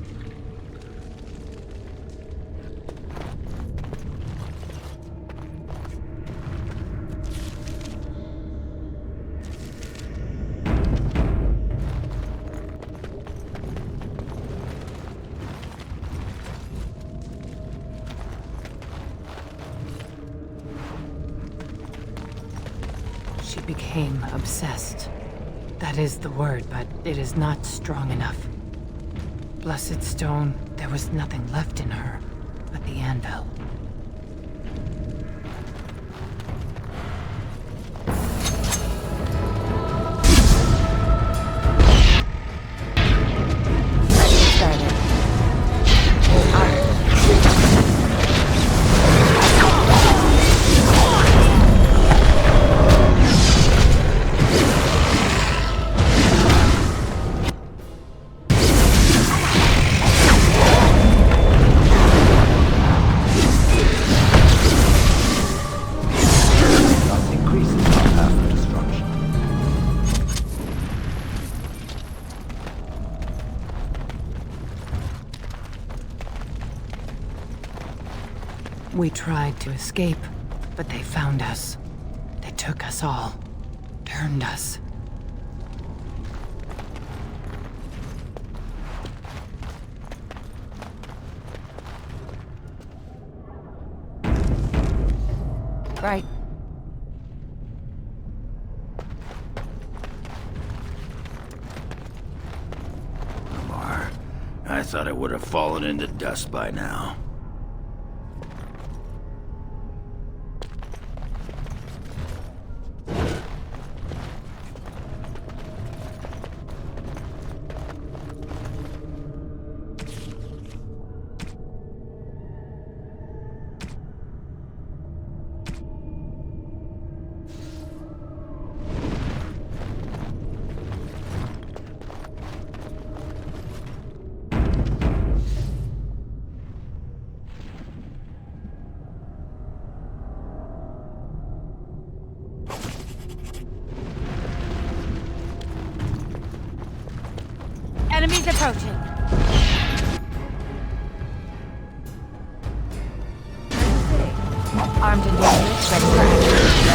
She became obsessed. That is the word, but it is not strong enough. Blessed stone, there was nothing left in her but the Anvil. We tried to escape, but they found us. They took us all. Turned us. Right. Lamar, I thought it would have fallen into dust by now. Enemies approaching. Armed and dangerous, ready for action.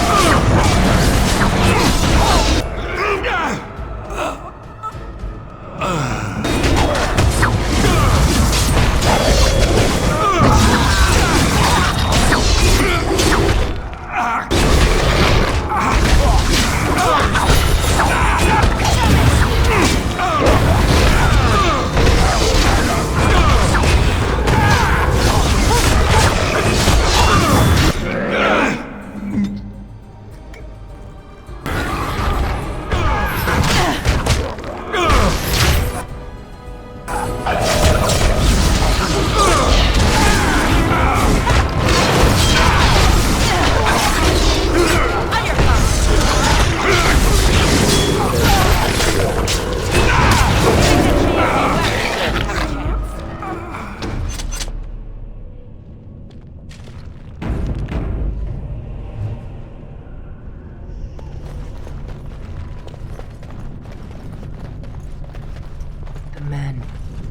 Men,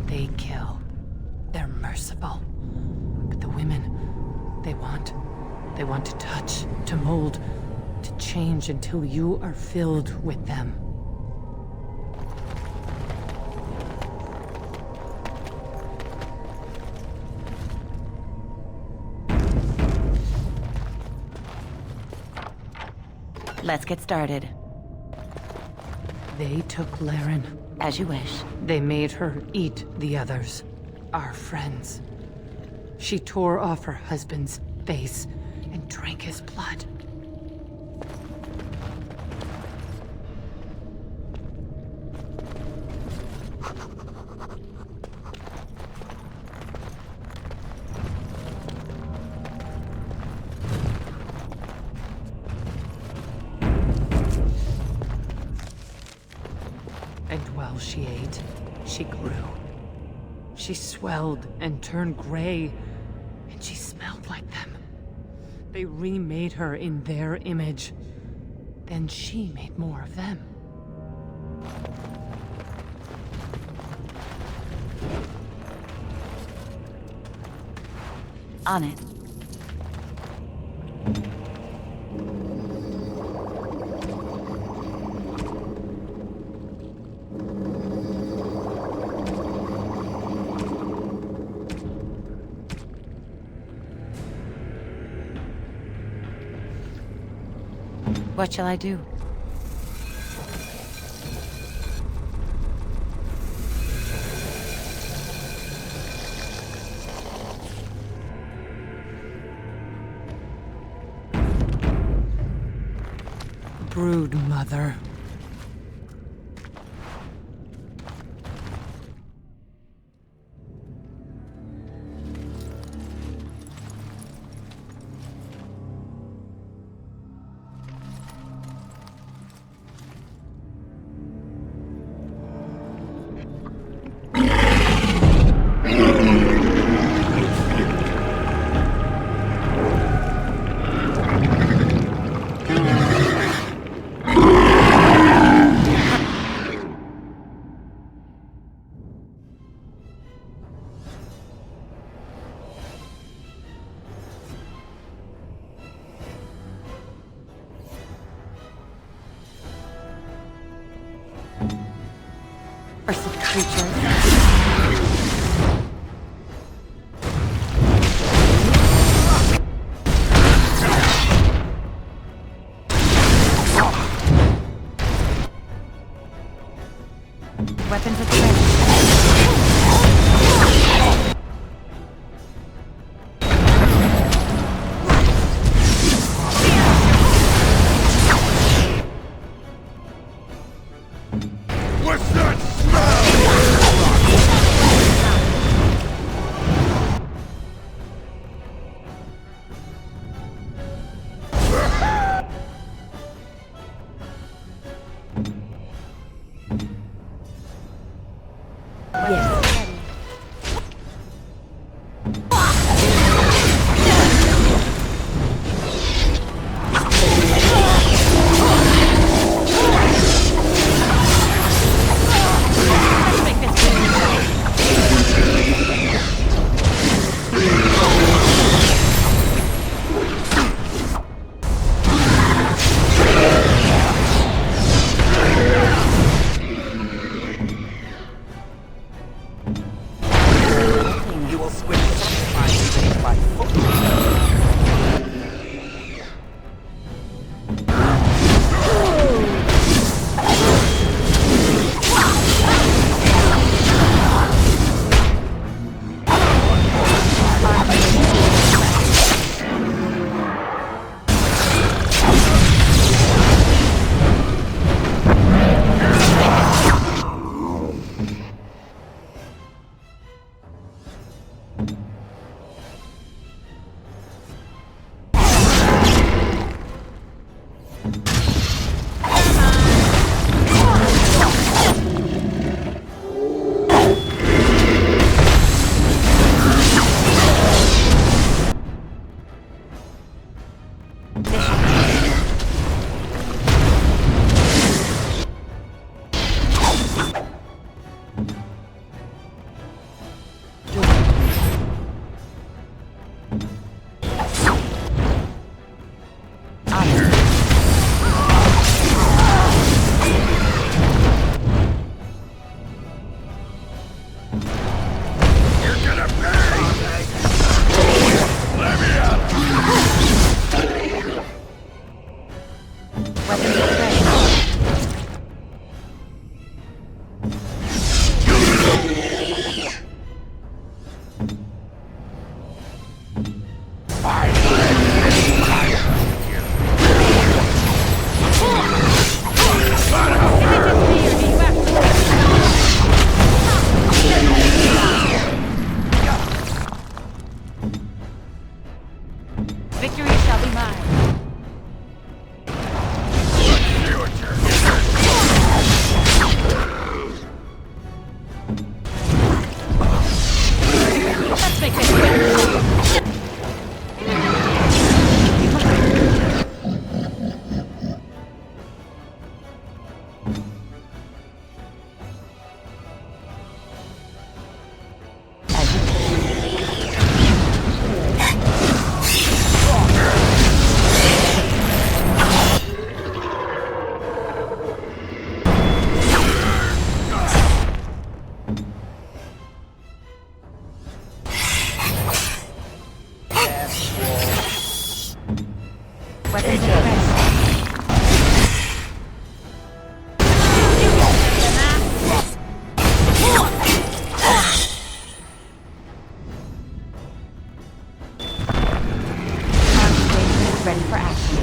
they kill. They're merciful. But the women, they want to touch, to mold, to change until you are filled with them. Let's get started. They took Laren. As you wish. They made her eat the others. Our friends. She tore off her husband's face and drank his blood. And while she ate, she grew. She swelled and turned gray, and she smelled like them. They remade her in their image. Then she made more of them. On it. What shall I do? Broodmother. Weapons at the ready. What's that smell? Weapons Let's make this quick. Ready for action.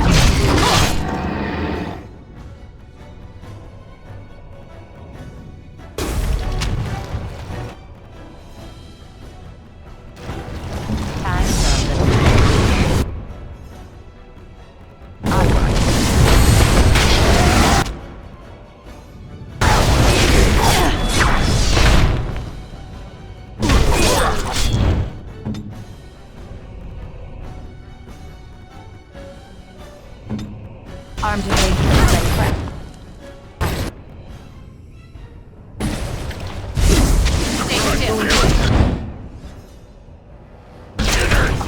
Armed and ready for action. Stay still.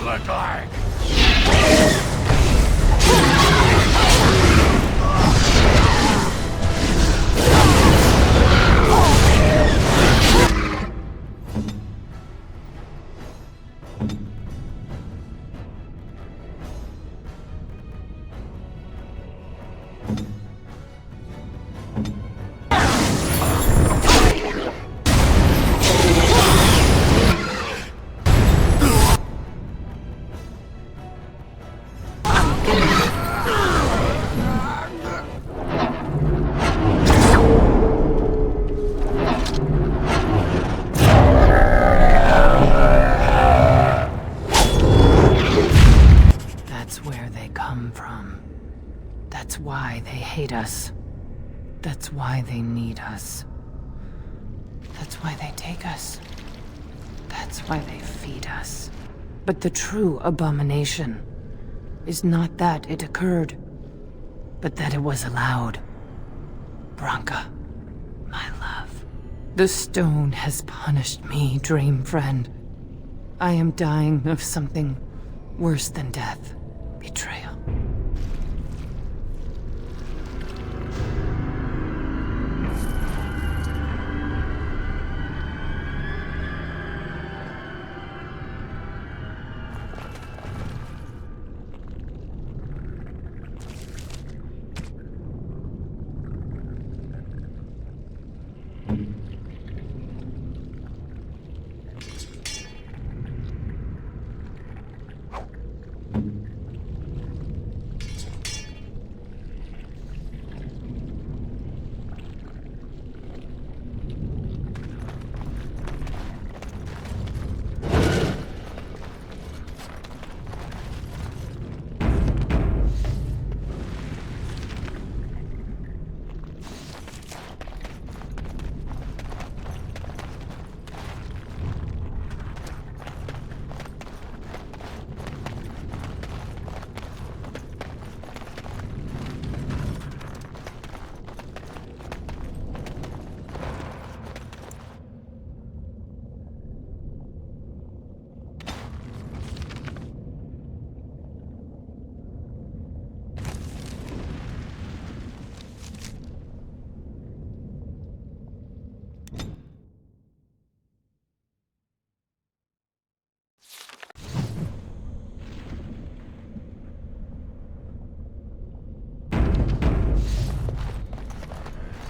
Look like. That's why they hate us. That's why they need us. That's why they take us. That's why they feed us. But the true abomination is not that it occurred, but that it was allowed. Branka, my love. The stone has punished me, dream friend. I am dying of something worse than death. Betrayal.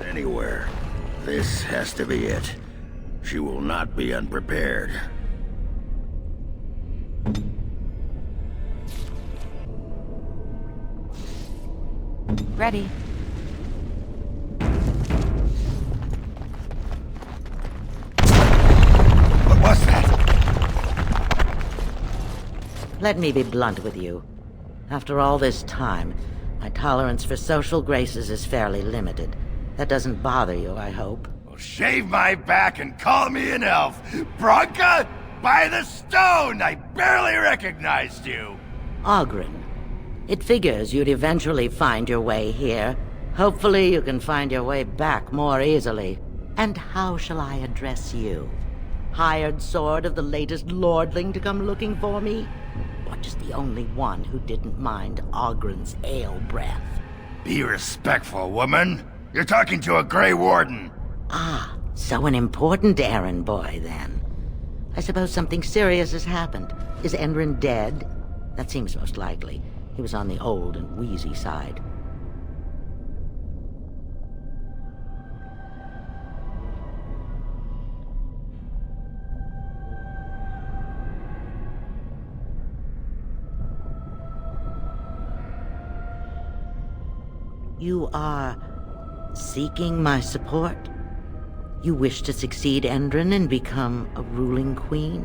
Anywhere. This has to be it. She will not be unprepared. Ready. What was that? Let me be blunt with you. After all this time, my tolerance for social graces is fairly limited. That doesn't bother you, I hope. Well, shave my back and call me an elf. Branka, by the stone, I barely recognized you. Oghren. It figures you'd eventually find your way here. Hopefully you can find your way back more easily. And how shall I address you? Hired sword of the latest lordling to come looking for me? Or just the only one who didn't mind Oghren's ale breath? Be respectful, woman. You're talking to a Grey Warden. Ah, so an important errand boy, then. I suppose something serious has happened. Is Endrin dead? That seems most likely. He was on the old and wheezy side. You are seeking my support? You wish to succeed Endrin and become a ruling queen?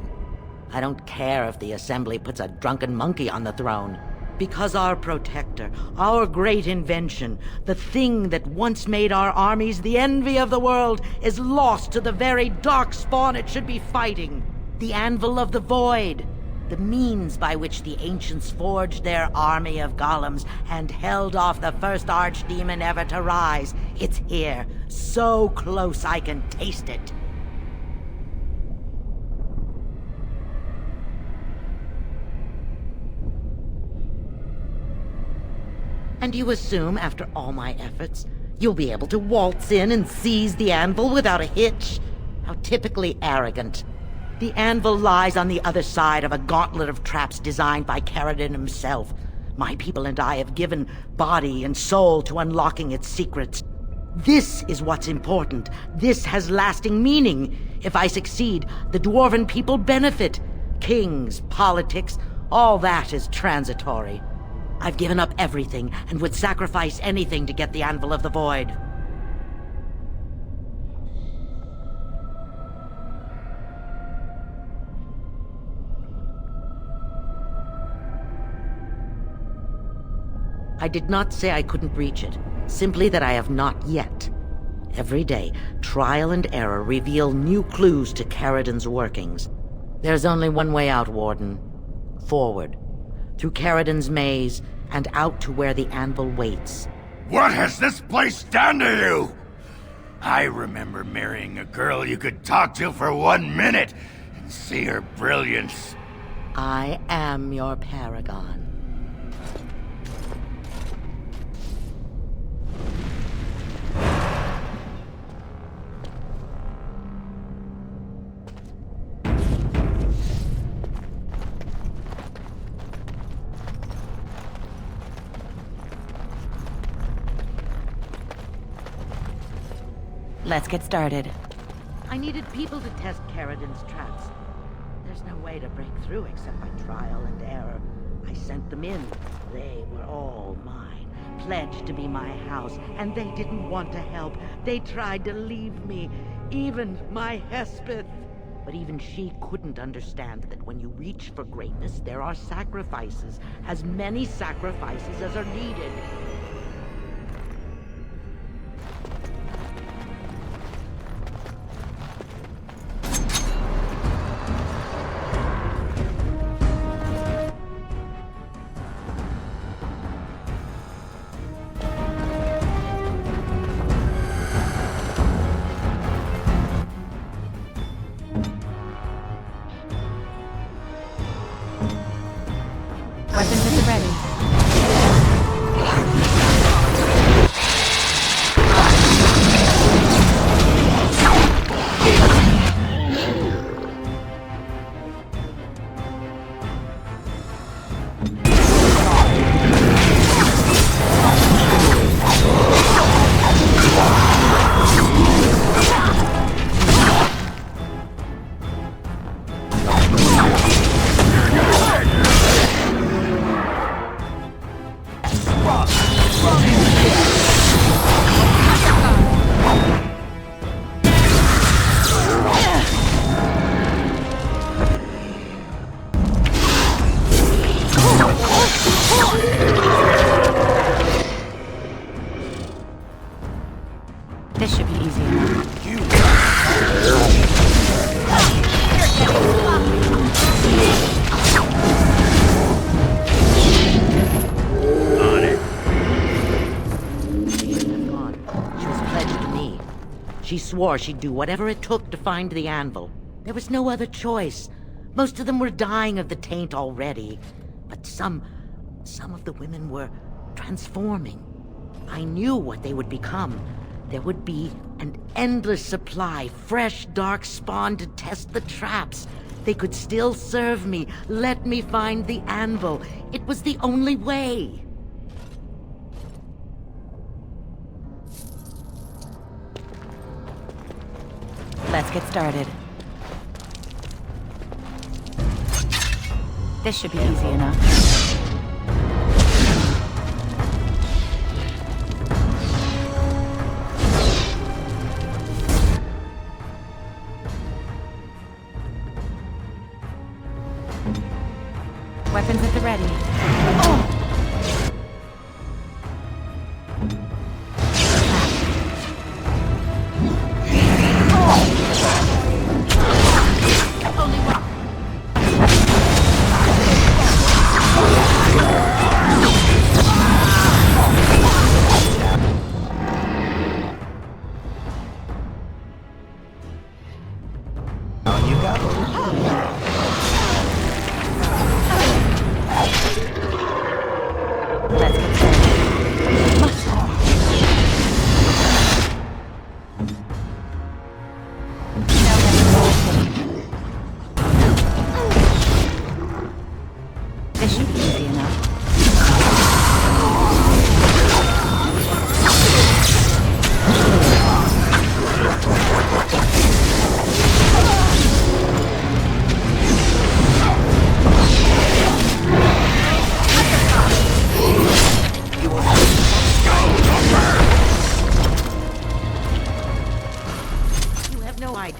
I don't care if the Assembly puts a drunken monkey on the throne. Because our protector, our great invention, the thing that once made our armies the envy of the world, is lost to the very dark spawn it should be fighting. The Anvil of the Void. The means by which the ancients forged their army of golems and held off the first archdemon ever to rise. It's here, so close I can taste it. And you assume, after all my efforts, you'll be able to waltz in and seize the anvil without a hitch? How typically arrogant. The anvil lies on the other side of a gauntlet of traps designed by Caridin himself. My people and I have given body and soul to unlocking its secrets. This is what's important. This has lasting meaning. If I succeed, the Dwarven people benefit. Kings, politics, all that is transitory. I've given up everything and would sacrifice anything to get the Anvil of the Void. I did not say I couldn't reach it, simply that I have not yet. Every day, trial and error reveal new clues to Caridin's workings. There's only one way out, Warden. Forward. Through Caridin's maze, and out to where the anvil waits. What has this place done to you? I remember marrying a girl you could talk to for 1 minute and see her brilliance. I am your paragon. Let's get started. I needed people to test Caridin's traps. There's no way to break through except by trial and error. I sent them in. They were all mine, pledged to be my house, and they didn't want to help. They tried to leave me, even my Hespith. But even she couldn't understand that when you reach for greatness, there are sacrifices, as many sacrifices as are needed. Weapons at the ready. swore she'd do whatever it took to find the Anvil. There was no other choice. Most of them were dying of the taint already. But some of the women were transforming. I knew what they would become. There would be an endless supply, fresh, dark spawn to test the traps. They could still serve me, let me find the Anvil. It was the only way. Let's get started. This should be easy enough. Weapons at the ready. Oh!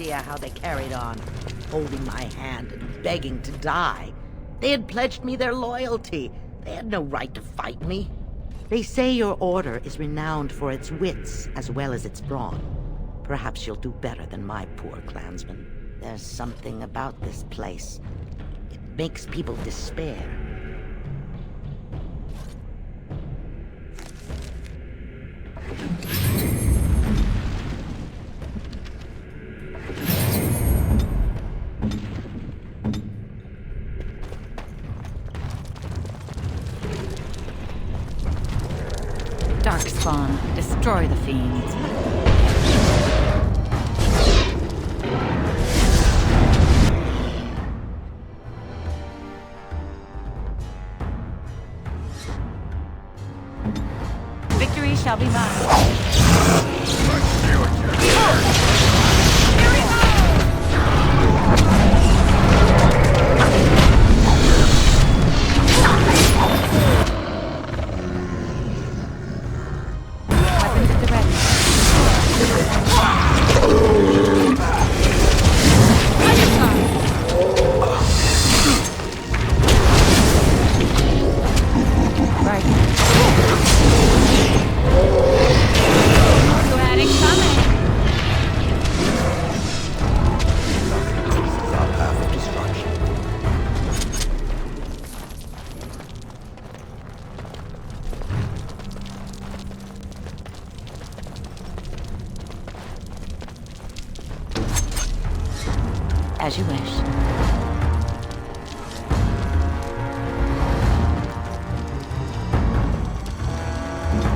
How they carried on, holding my hand and begging to die. They had pledged me their loyalty. They had no right to fight me. They say your order is renowned for its wits as well as its brawn. Perhaps you'll do better than my poor clansmen. There's something about this place. It makes people despair. Darkspawn, destroy the fiends. Victory shall be mine. As you wish.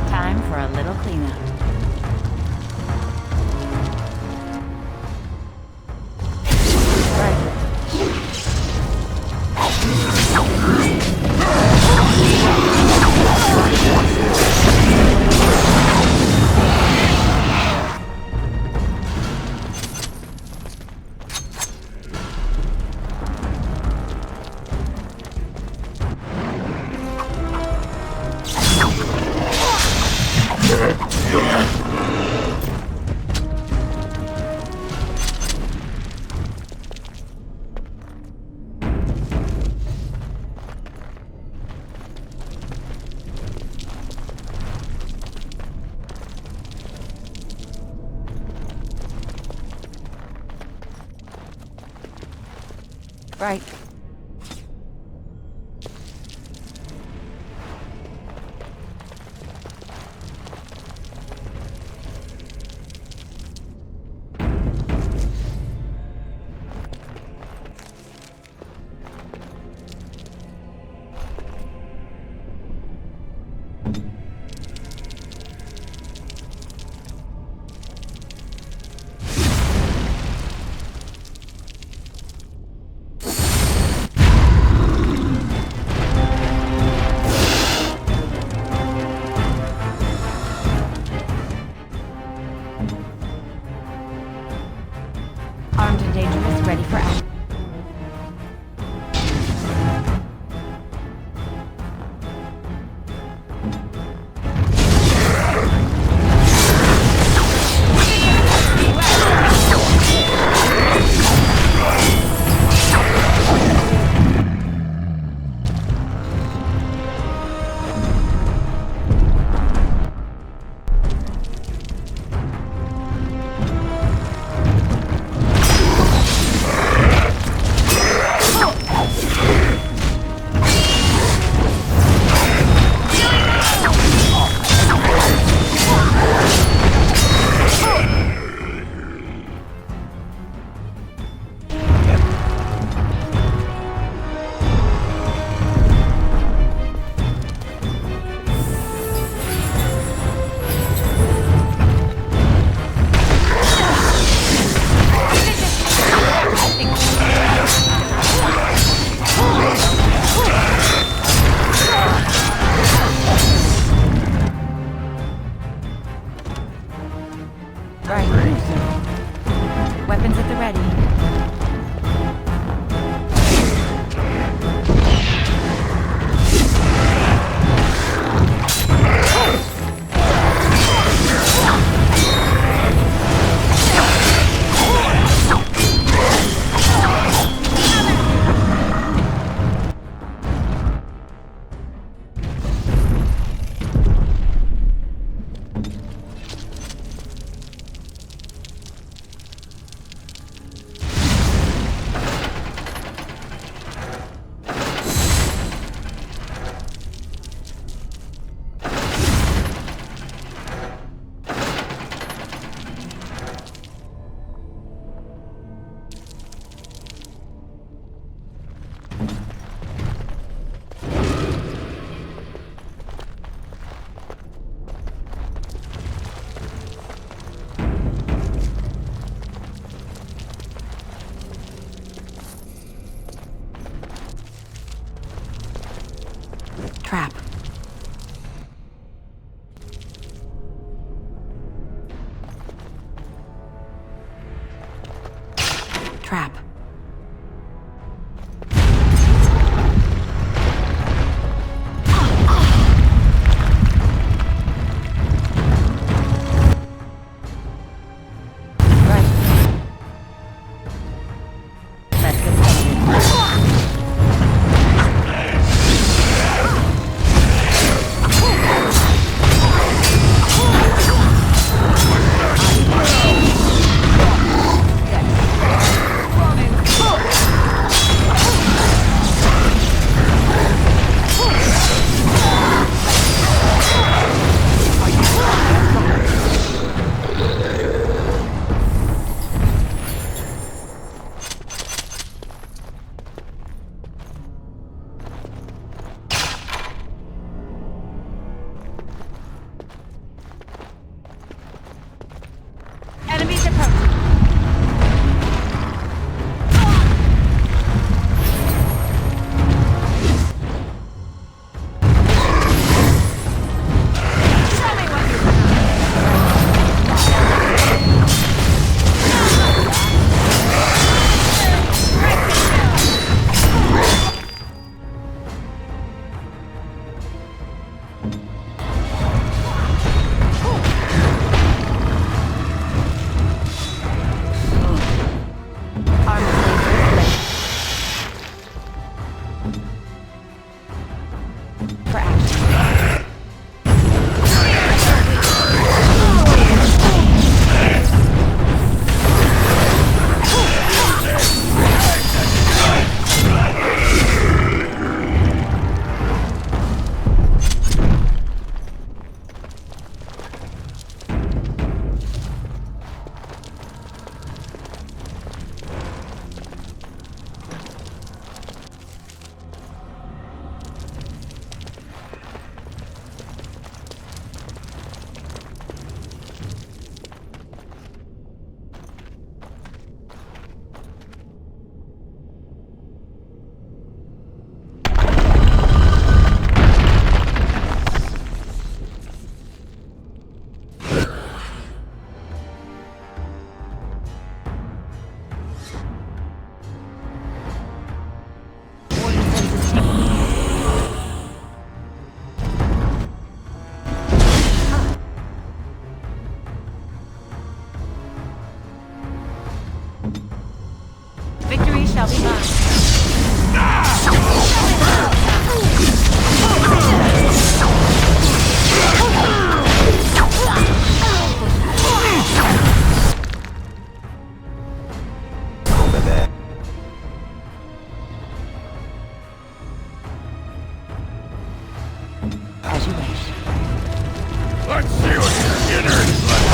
Time for a little cleanup. Right. Trap. Trap. Enemies approaching. Victory shall be mine. As you wish. Let's see what your inner's like.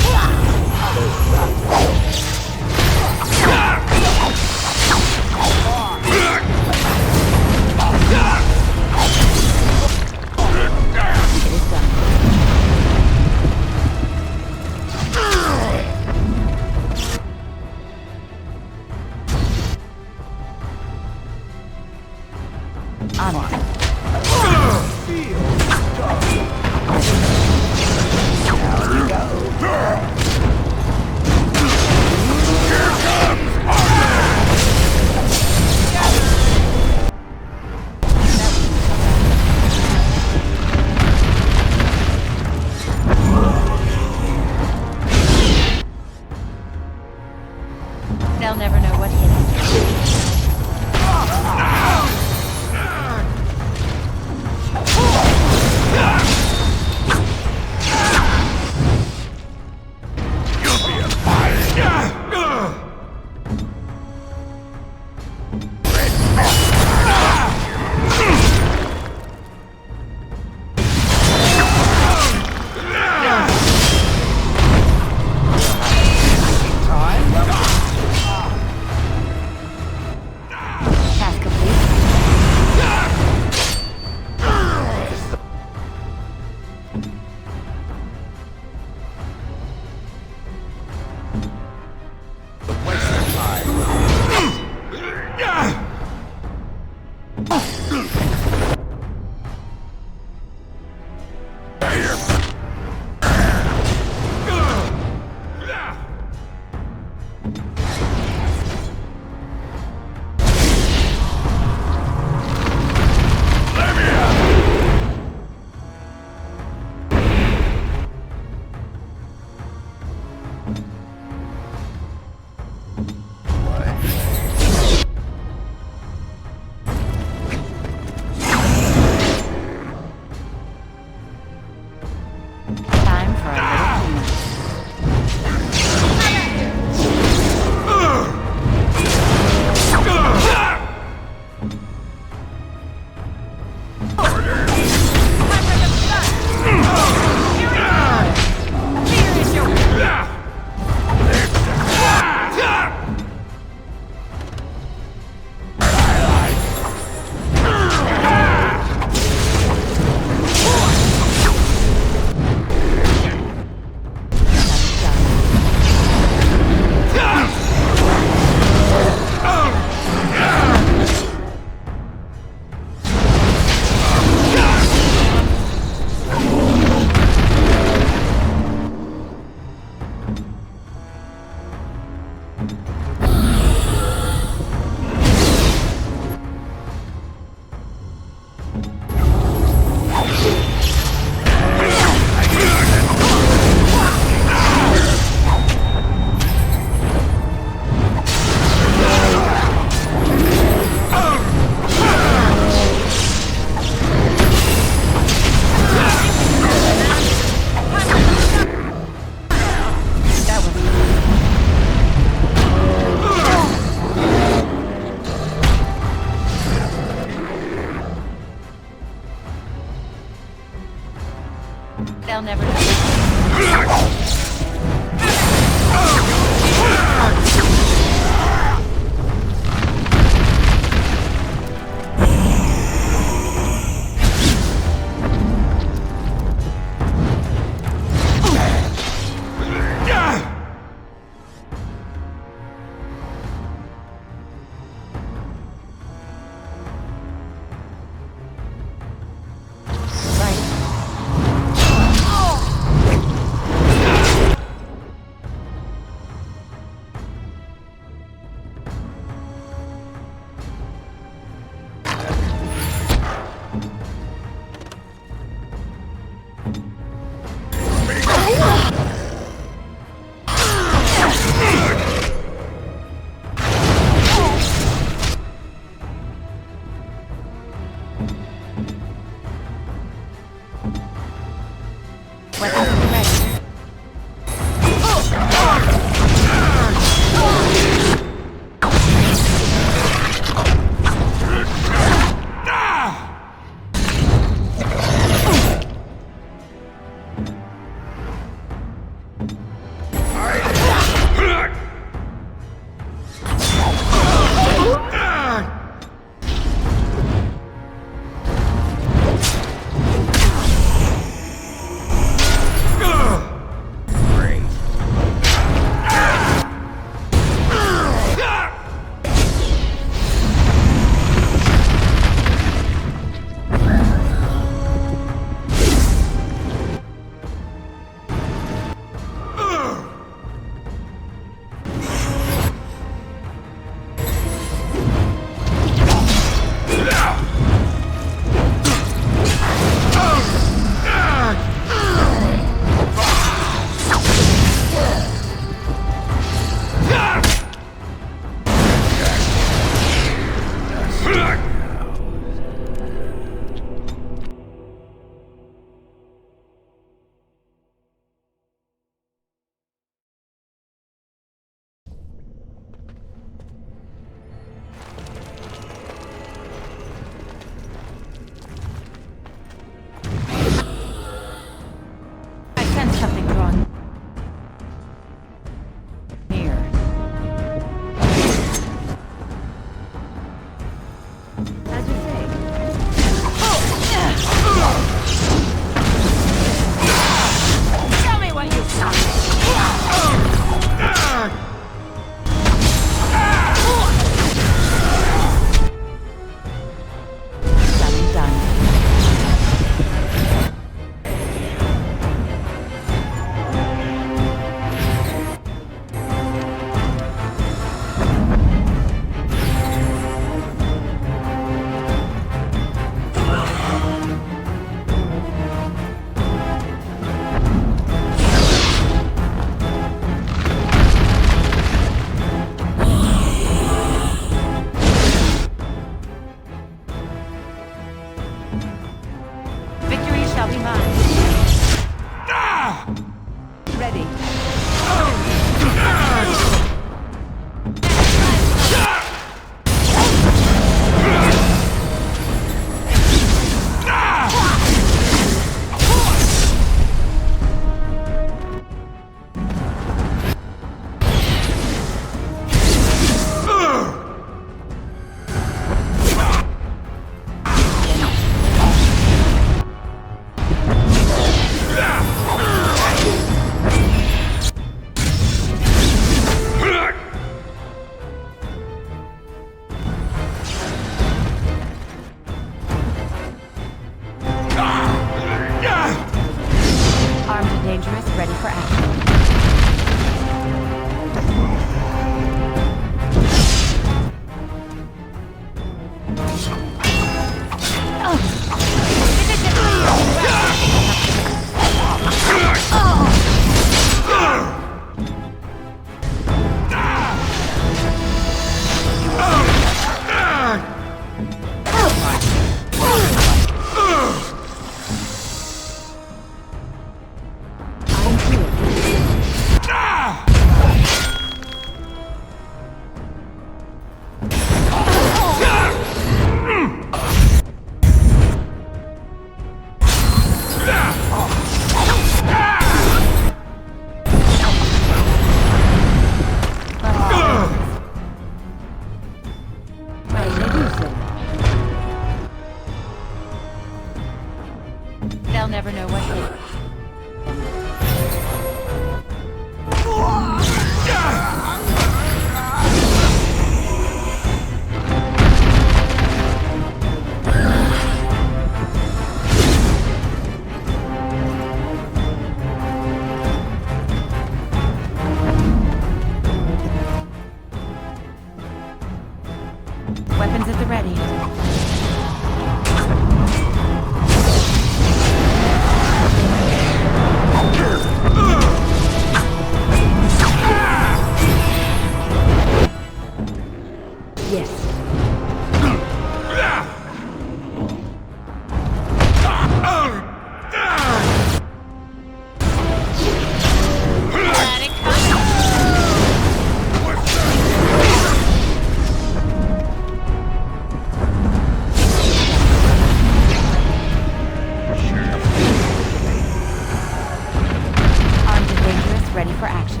for action.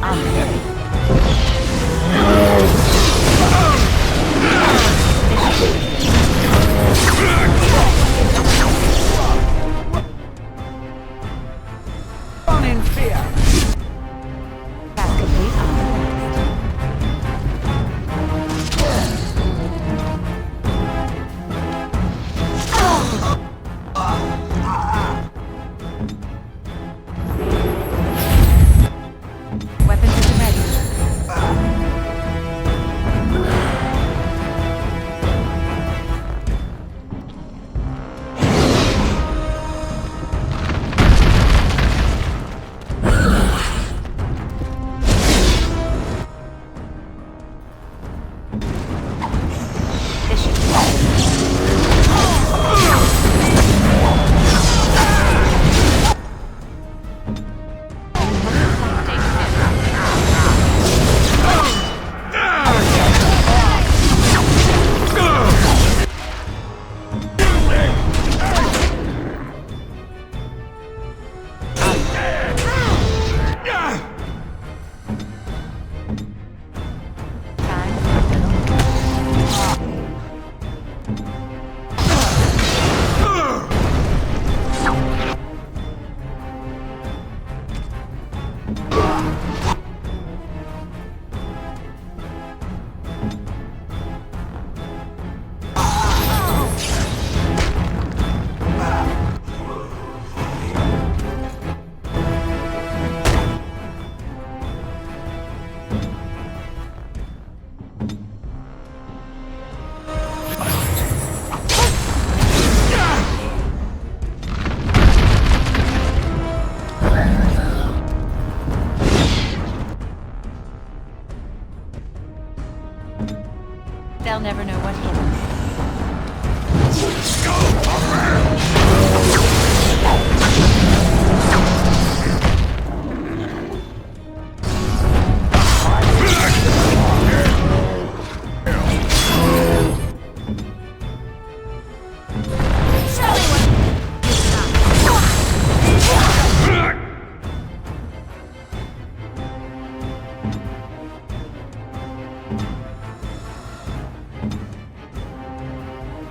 I'm ready. Run in fear. Task complete on the next. Weapon system ready. This should be They'll never know what hit them.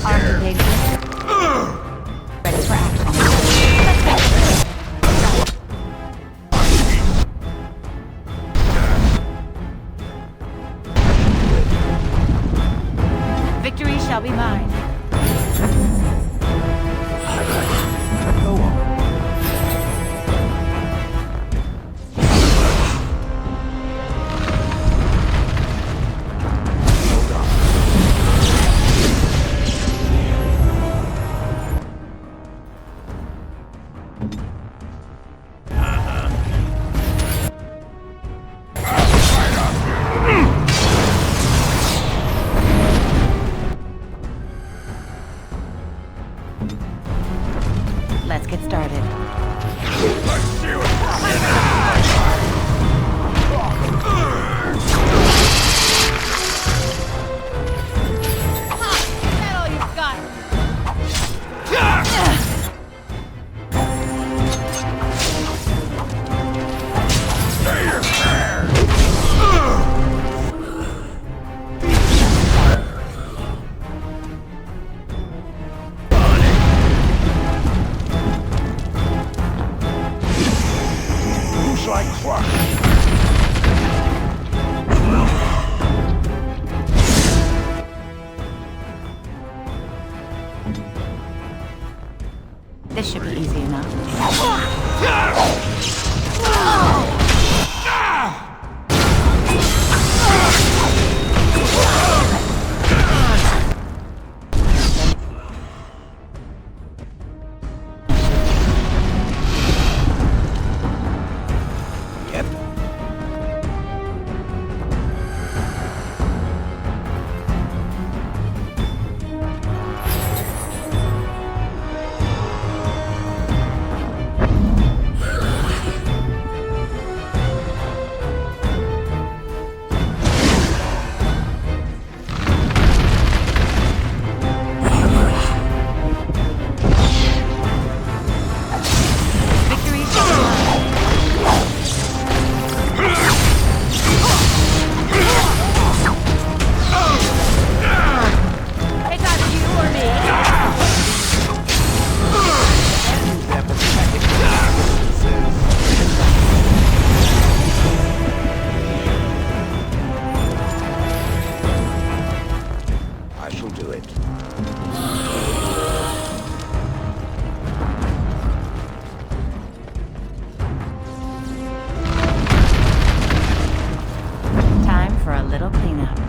Ortan Thaig. Ready for action. Victory shall be mine. Go on. Let's get started. Is that all you've got? Like clock. This should be easy enough. I shall do it. Time for a little cleanup.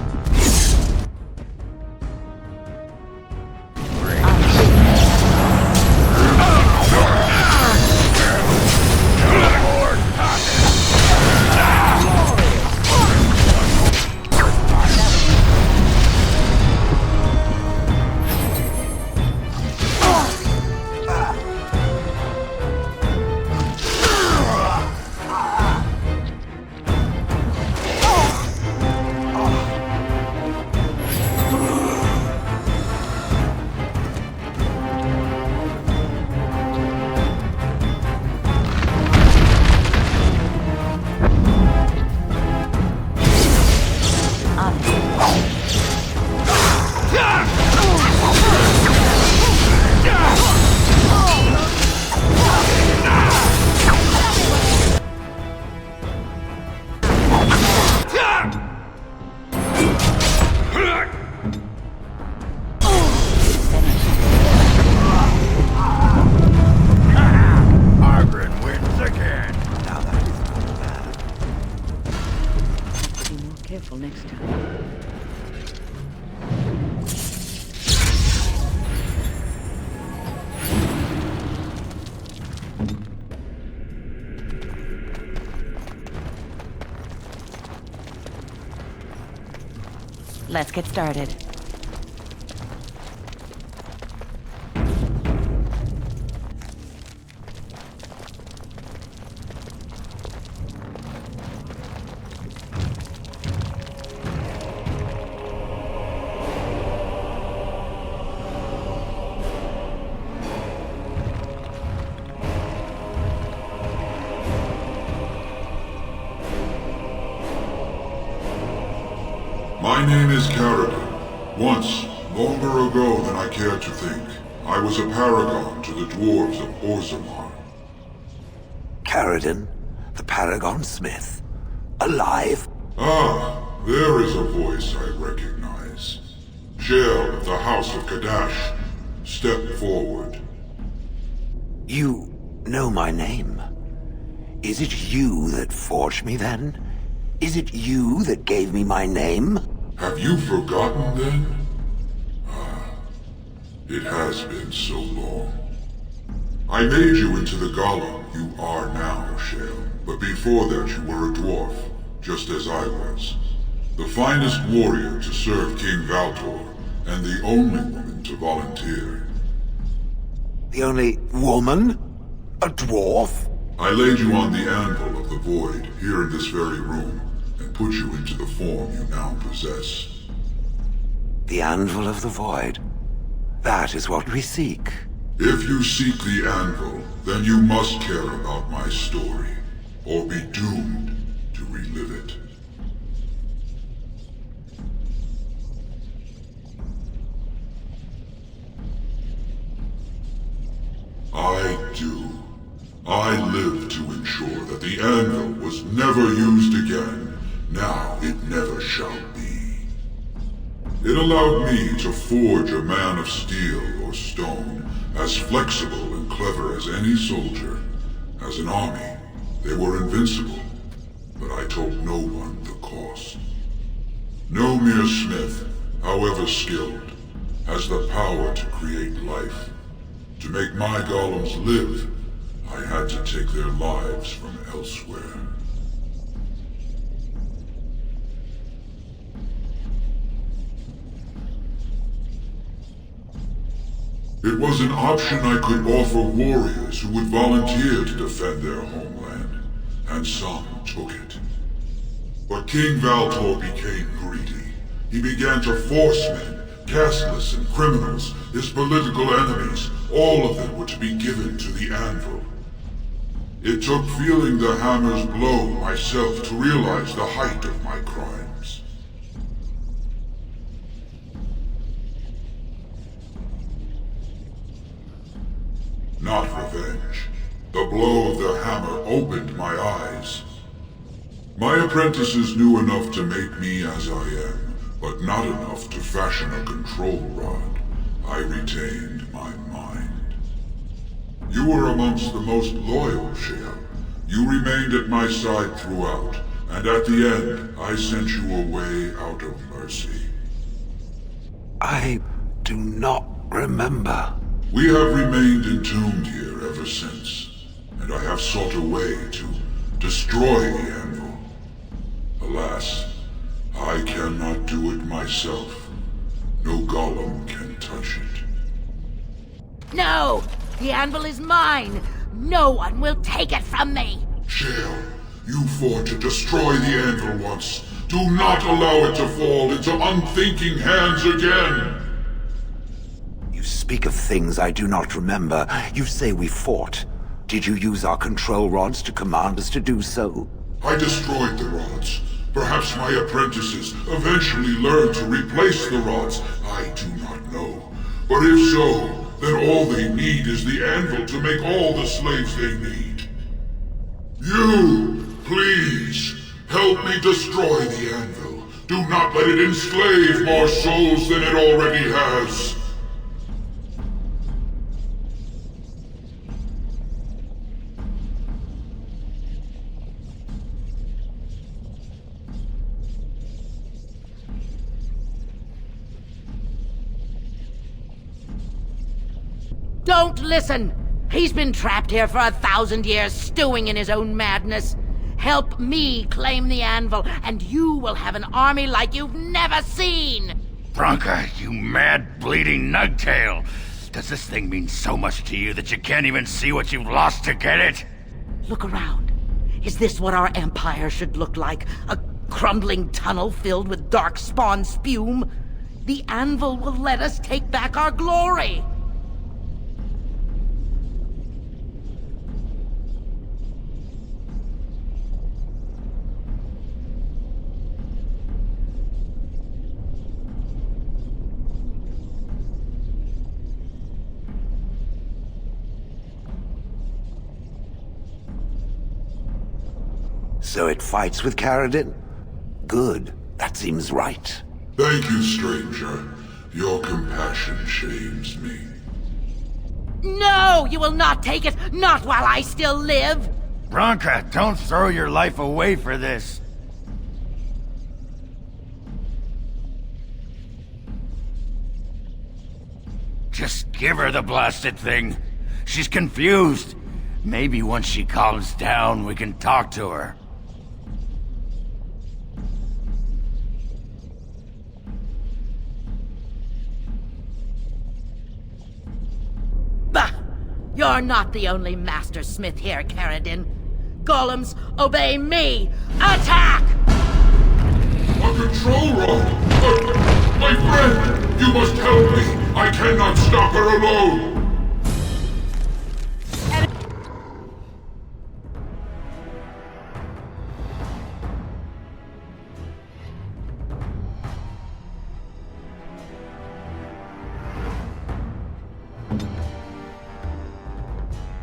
Next time. Let's get started. My name is Caridin. Once, longer ago than I cared to think, I was a paragon to the dwarves of Orzammar. Caridin, the Paragon Smith. Alive? Ah, there is a voice I recognize. Jael of the House of Kadash. Step forward. You know my name. Is it you that forged me then? Is it you that gave me my name? Have you forgotten then? Ah, it has been so long. I made you into the golem you are now, Jael. But before that you were a dwarf, just as I was. The finest warrior to serve King Valtor, and the only woman to volunteer. The only woman? A dwarf? I laid you on the Anvil of the Void, here in this very room, and put you into the form you now possess. The Anvil of the Void. That is what we seek. If you seek the Anvil, then you must care about my story, or be doomed to relive it. I do. I live to ensure that the Anvil was never used again. Now it never shall be. It allowed me to forge a man of steel or stone, as flexible and clever as any soldier. As an army, they were invincible, but I told no one the cost. No mere smith, however skilled, has the power to create life. To make my golems live, I had to take their lives from elsewhere. It was an option I could offer warriors who would volunteer to defend their homeland, and some took it. But King Valtor became greedy. He began to force men, casteless and criminals, his political enemies, all of them were to be given to the Anvil. It took feeling the hammer's blow myself to realize the height of my crimes. Not revenge. The blow of the hammer opened my eyes. My apprentices knew enough to make me as I am, but not enough to fashion a control rod. I retained my mind. You were amongst the most loyal, Shea. You remained at my side throughout, and at the end, I sent you away out of mercy. I do not remember. We have remained entombed here ever since, and I have sought a way to destroy the Anvil. Alas, I cannot do it myself. No golem can touch it. No! The Anvil is mine! No one will take it from me! Shale, you fought to destroy the Anvil once. Do not allow it to fall into unthinking hands again! You speak of things I do not remember. You say we fought. Did you use our control rods to command us to do so? I destroyed the rods. Perhaps my apprentices eventually learned to replace the rods. I do not know. But if so, then all they need is the Anvil to make all the slaves they need. You, please, help me destroy the Anvil. Do not let it enslave more souls than it already has. Don't listen! He's been trapped here for 1,000 years, stewing in his own madness. Help me claim the Anvil, and you will have an army like you've never seen! Branka, you mad, bleeding nugtail! Does this thing mean so much to you that you can't even see what you've lost to get it? Look around. Is this what our empire should look like? A crumbling tunnel filled with darkspawn spume? The Anvil will let us take back our glory! So it fights with Caridin? Good. That seems right. Thank you, stranger. Your compassion shames me. No! You will not take it! Not while I still live! Branka, don't throw your life away for this. Just give her the blasted thing. She's confused. Maybe once she calms down, we can talk to her. Bah! You're not the only master smith here, Caridin. Golems, obey me! Attack! A control rod! My friend! You must help me! I cannot stop her alone!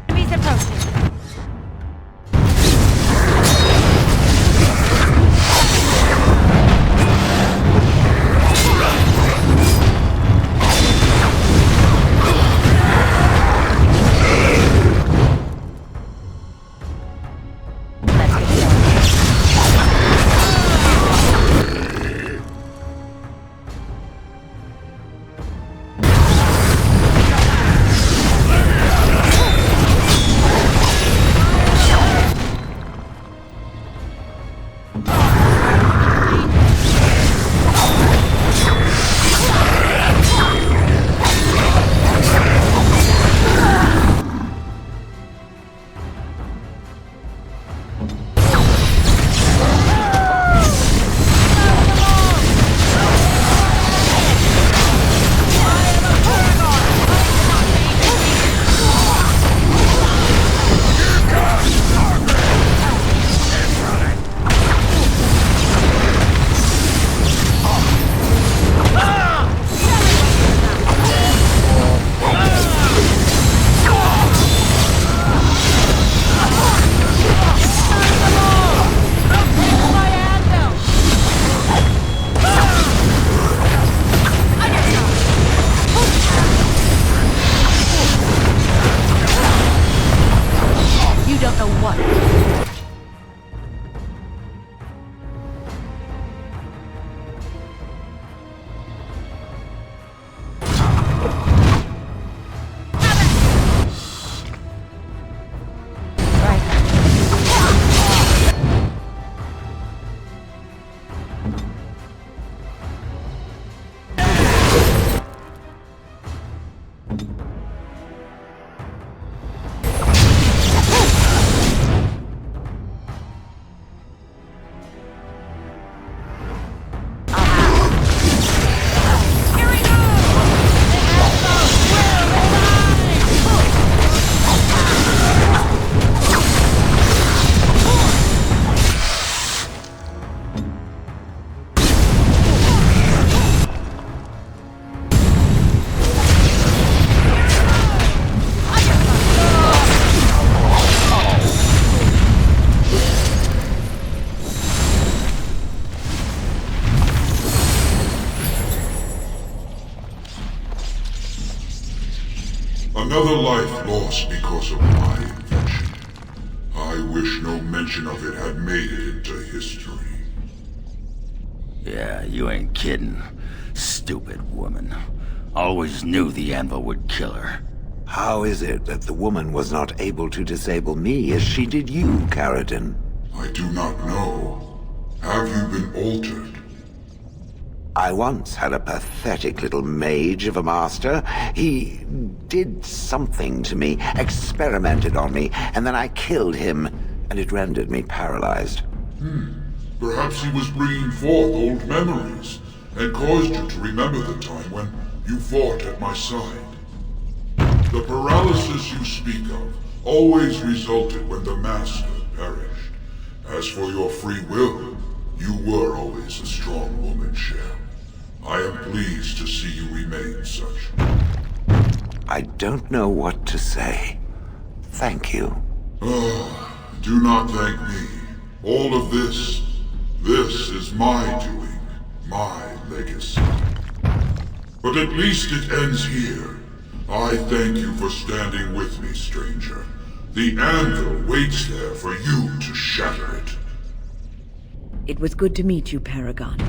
Enemies approaching. Another life lost because of my invention. I wish no mention of it had made it into history. Yeah, you ain't kidding. Stupid woman. Always knew the Anvil would kill her. How is it that the woman was not able to disable me as she did you, Caridin? I do not know. Have you been altered? I once had a pathetic little mage of a master. He did something to me, experimented on me, and then I killed him, and it rendered me paralyzed. Perhaps he was bringing forth old memories, and caused you to remember the time when you fought at my side. The paralysis you speak of always resulted when the Master perished. As for your free will, you were always a strong woman, Shell. I am pleased to see you remain such. I don't know what to say. Thank you. Do not thank me. All of this is my doing, my legacy. But at least it ends here. I thank you for standing with me, stranger. The Anvil waits there for you to shatter it. It was good to meet you, Paragon.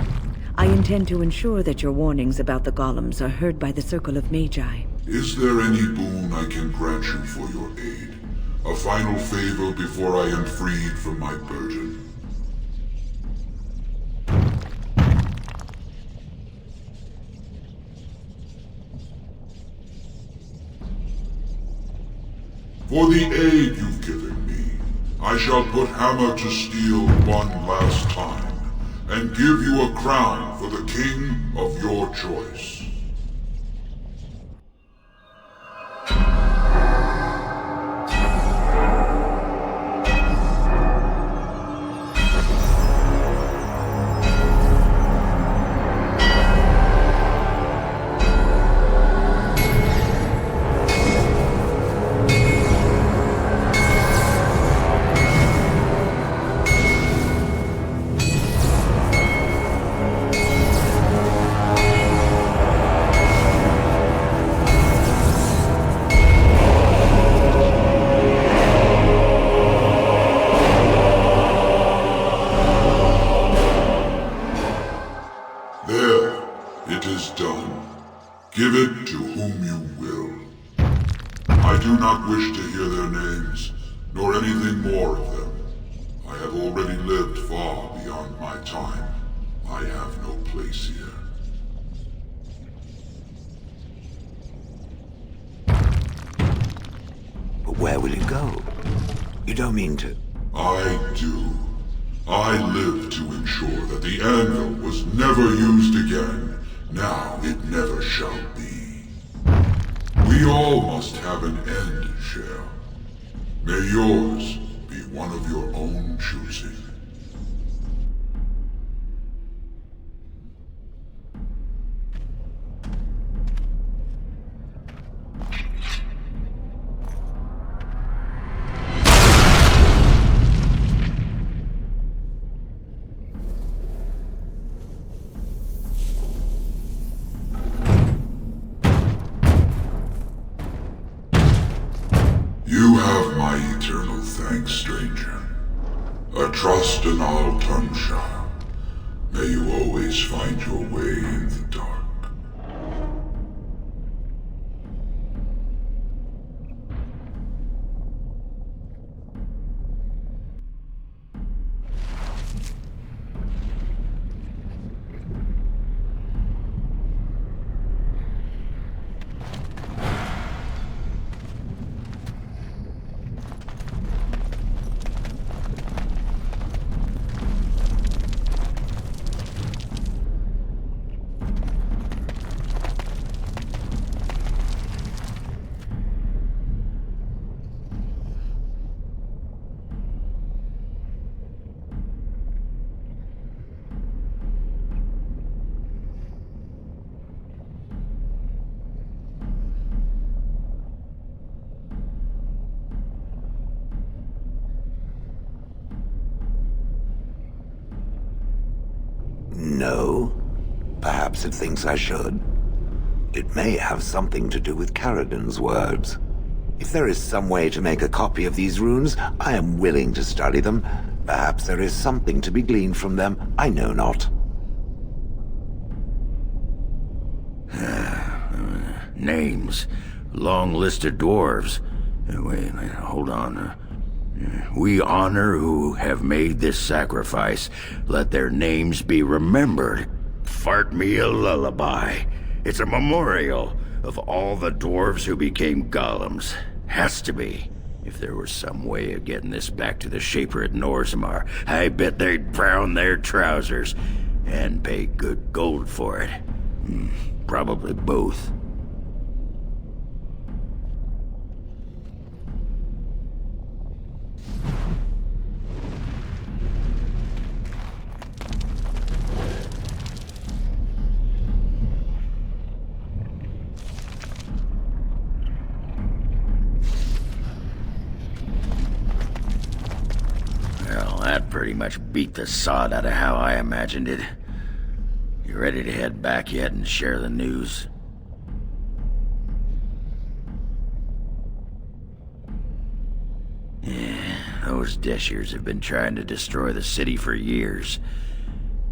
I intend to ensure that your warnings about the golems are heard by the Circle of Magi. Is there any boon I can grant you for your aid? A final favor before I am freed from my burden? For the aid you've given me, I shall put hammer to steel one last time, and give you a crown for the king of your choice. Give it to whom you will. I do not wish to hear their names, nor anything more of them. I have already lived far beyond my time. I have no place here. But where will you go? You don't mean to... I do. I live to ensure that the Anvil was never used again. Now it never shall be. We all must have an end, Shell. May yours be one of your own choosing. You have my eternal thanks, stranger. A trust in all Tunshire. May you always find your way in the dark. No. Perhaps it thinks I should. It may have something to do with Caridin's words. If there is some way to make a copy of these runes, I am willing to study them. Perhaps there is something to be gleaned from them, I know not. Names. Long list of dwarves. Wait, hold on. We honor who have made this sacrifice. Let their names be remembered. Fart me a lullaby. It's a memorial of all the dwarves who became golems. Has to be. If there was some way of getting this back to the Shaper at Orzammar, I bet they'd brown their trousers and pay good gold for it. Probably both. Well, that pretty much beat the sod out of how I imagined it. You ready to head back yet and share the news? Yeah, those Deshirs have been trying to destroy the city for years.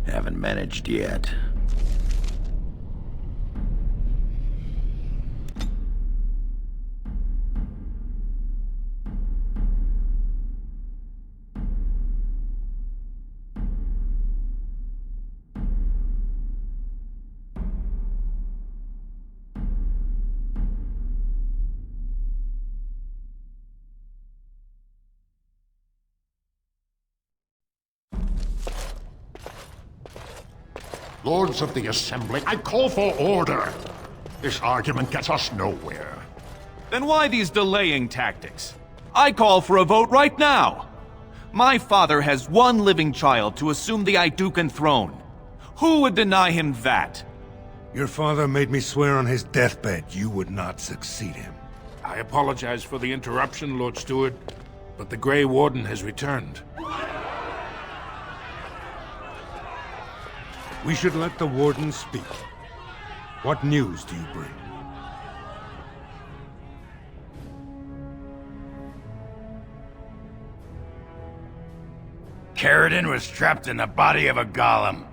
Haven't managed yet. Lords of the Assembly, I call for order. This argument gets us nowhere. Then why these delaying tactics? I call for a vote right now. My father has one living child to assume the Aeducan throne. Who would deny him that? Your father made me swear on his deathbed you would not succeed him. I apologize for the interruption, Lord Steward, but the Grey Warden has returned. We should let the Warden speak. What news do you bring? Caridin was trapped in the body of a golem.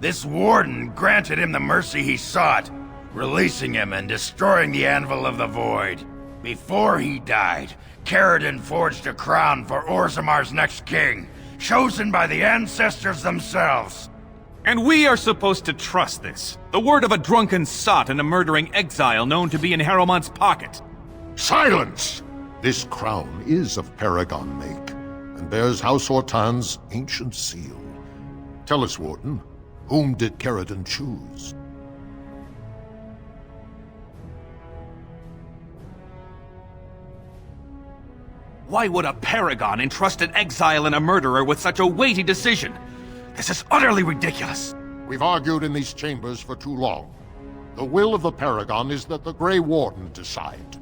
This Warden granted him the mercy he sought, releasing him and destroying the Anvil of the Void. Before he died, Caridin forged a crown for Orzammar's next king, chosen by the ancestors themselves. And we are supposed to trust this. The word of a drunken sot and a murdering exile known to be in Harrowmont's pocket. Silence! This crown is of Paragon make, and bears House Ortan's ancient seal. Tell us, Warden, whom did Caridin choose? Why would a Paragon entrust an exile and a murderer with such a weighty decision? This is utterly ridiculous. We've argued in these chambers for too long. The will of the Paragon is that the Grey Warden decide.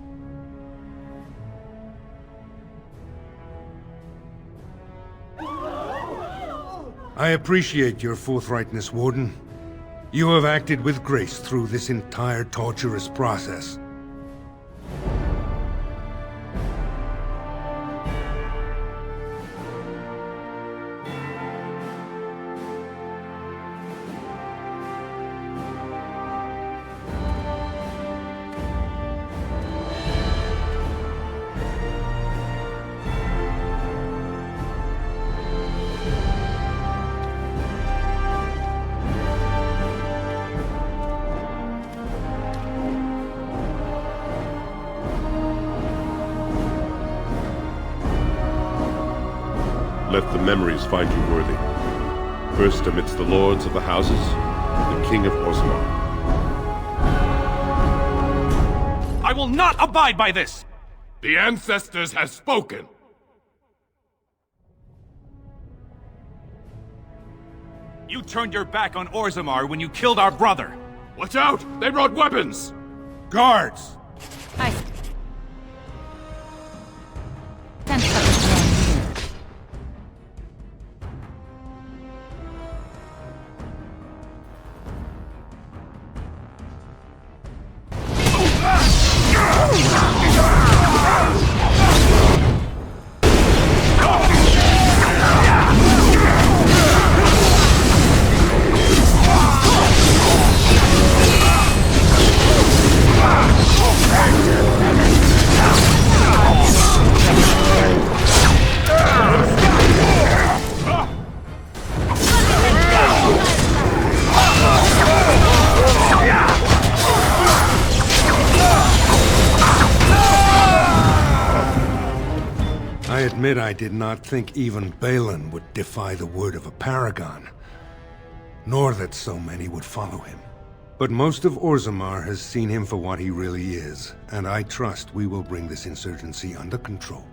I appreciate your forthrightness, Warden. You have acted with grace through this entire torturous process. Let the memories find you worthy. First amidst the lords of the houses, the King of Orzammar. I will not abide by this! The ancestors have spoken! You turned your back on Orzammar when you killed our brother! Watch out! They brought weapons! Guards! I sense something wrong here. I admit I did not think even Balin would defy the word of a paragon, nor that so many would follow him. But most of Orzammar has seen him for what he really is, and I trust we will bring this insurgency under control.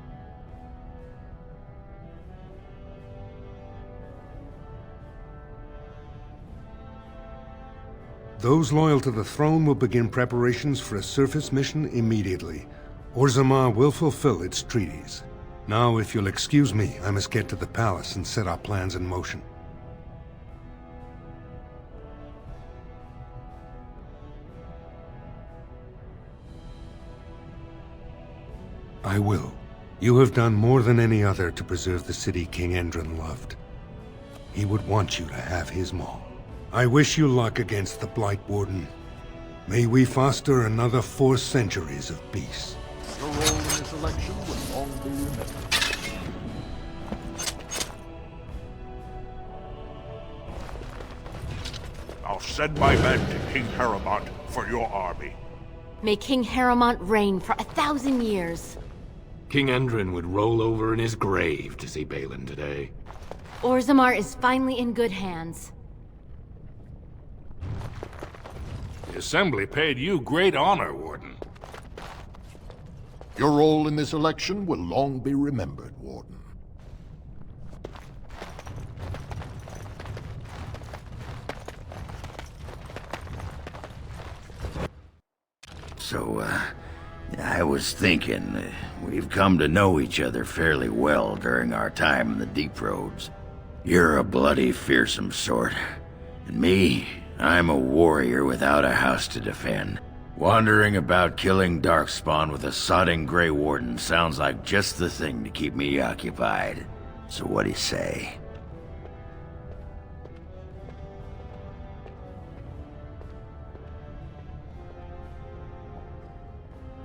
Those loyal to the throne will begin preparations for a surface mission immediately. Orzammar will fulfill its treaties. Now, if you'll excuse me, I must get to the palace and set our plans in motion. I will. You have done more than any other to preserve the city King Endrin loved. He would want you to have his maw. I wish you luck against the Blight Warden. May we foster another 4 centuries of peace. Your role in this election will long be remembered. I'll send my men to King Haramont for your army. May King Haramont reign for 1,000 years. King Endrin would roll over in his grave to see Balin today. Orzammar is finally in good hands. The Assembly paid you great honor, Warden. Your role in this election will long be remembered, Warden. So, I was thinking, we've come to know each other fairly well during our time in the Deep Roads. You're a bloody, fearsome sort. And me, I'm a warrior without a house to defend. Wandering about killing Darkspawn with a sodding Grey Warden sounds like just the thing to keep me occupied. So what do you say?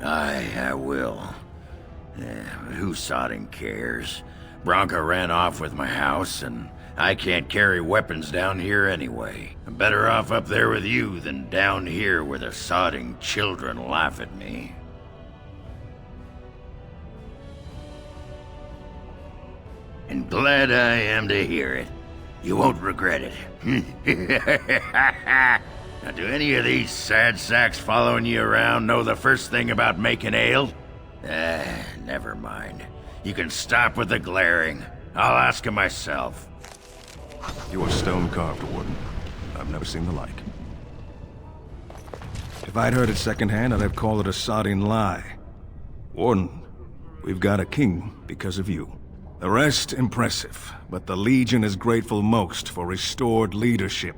I will. Who sodding cares? Branka ran off with my house, and I can't carry weapons down here anyway. I'm better off up there with you than down here where the sodding children laugh at me. And glad I am to hear it. You won't regret it. Now, do any of these sad sacks following you around know the first thing about making ale? Never mind. You can stop with the glaring. I'll ask him myself. You are stone-carved, Warden. I've never seen the like. If I'd heard it secondhand, I'd have called it a sodding lie. Warden, we've got a king because of you. The rest, impressive, but the Legion is grateful most for restored leadership.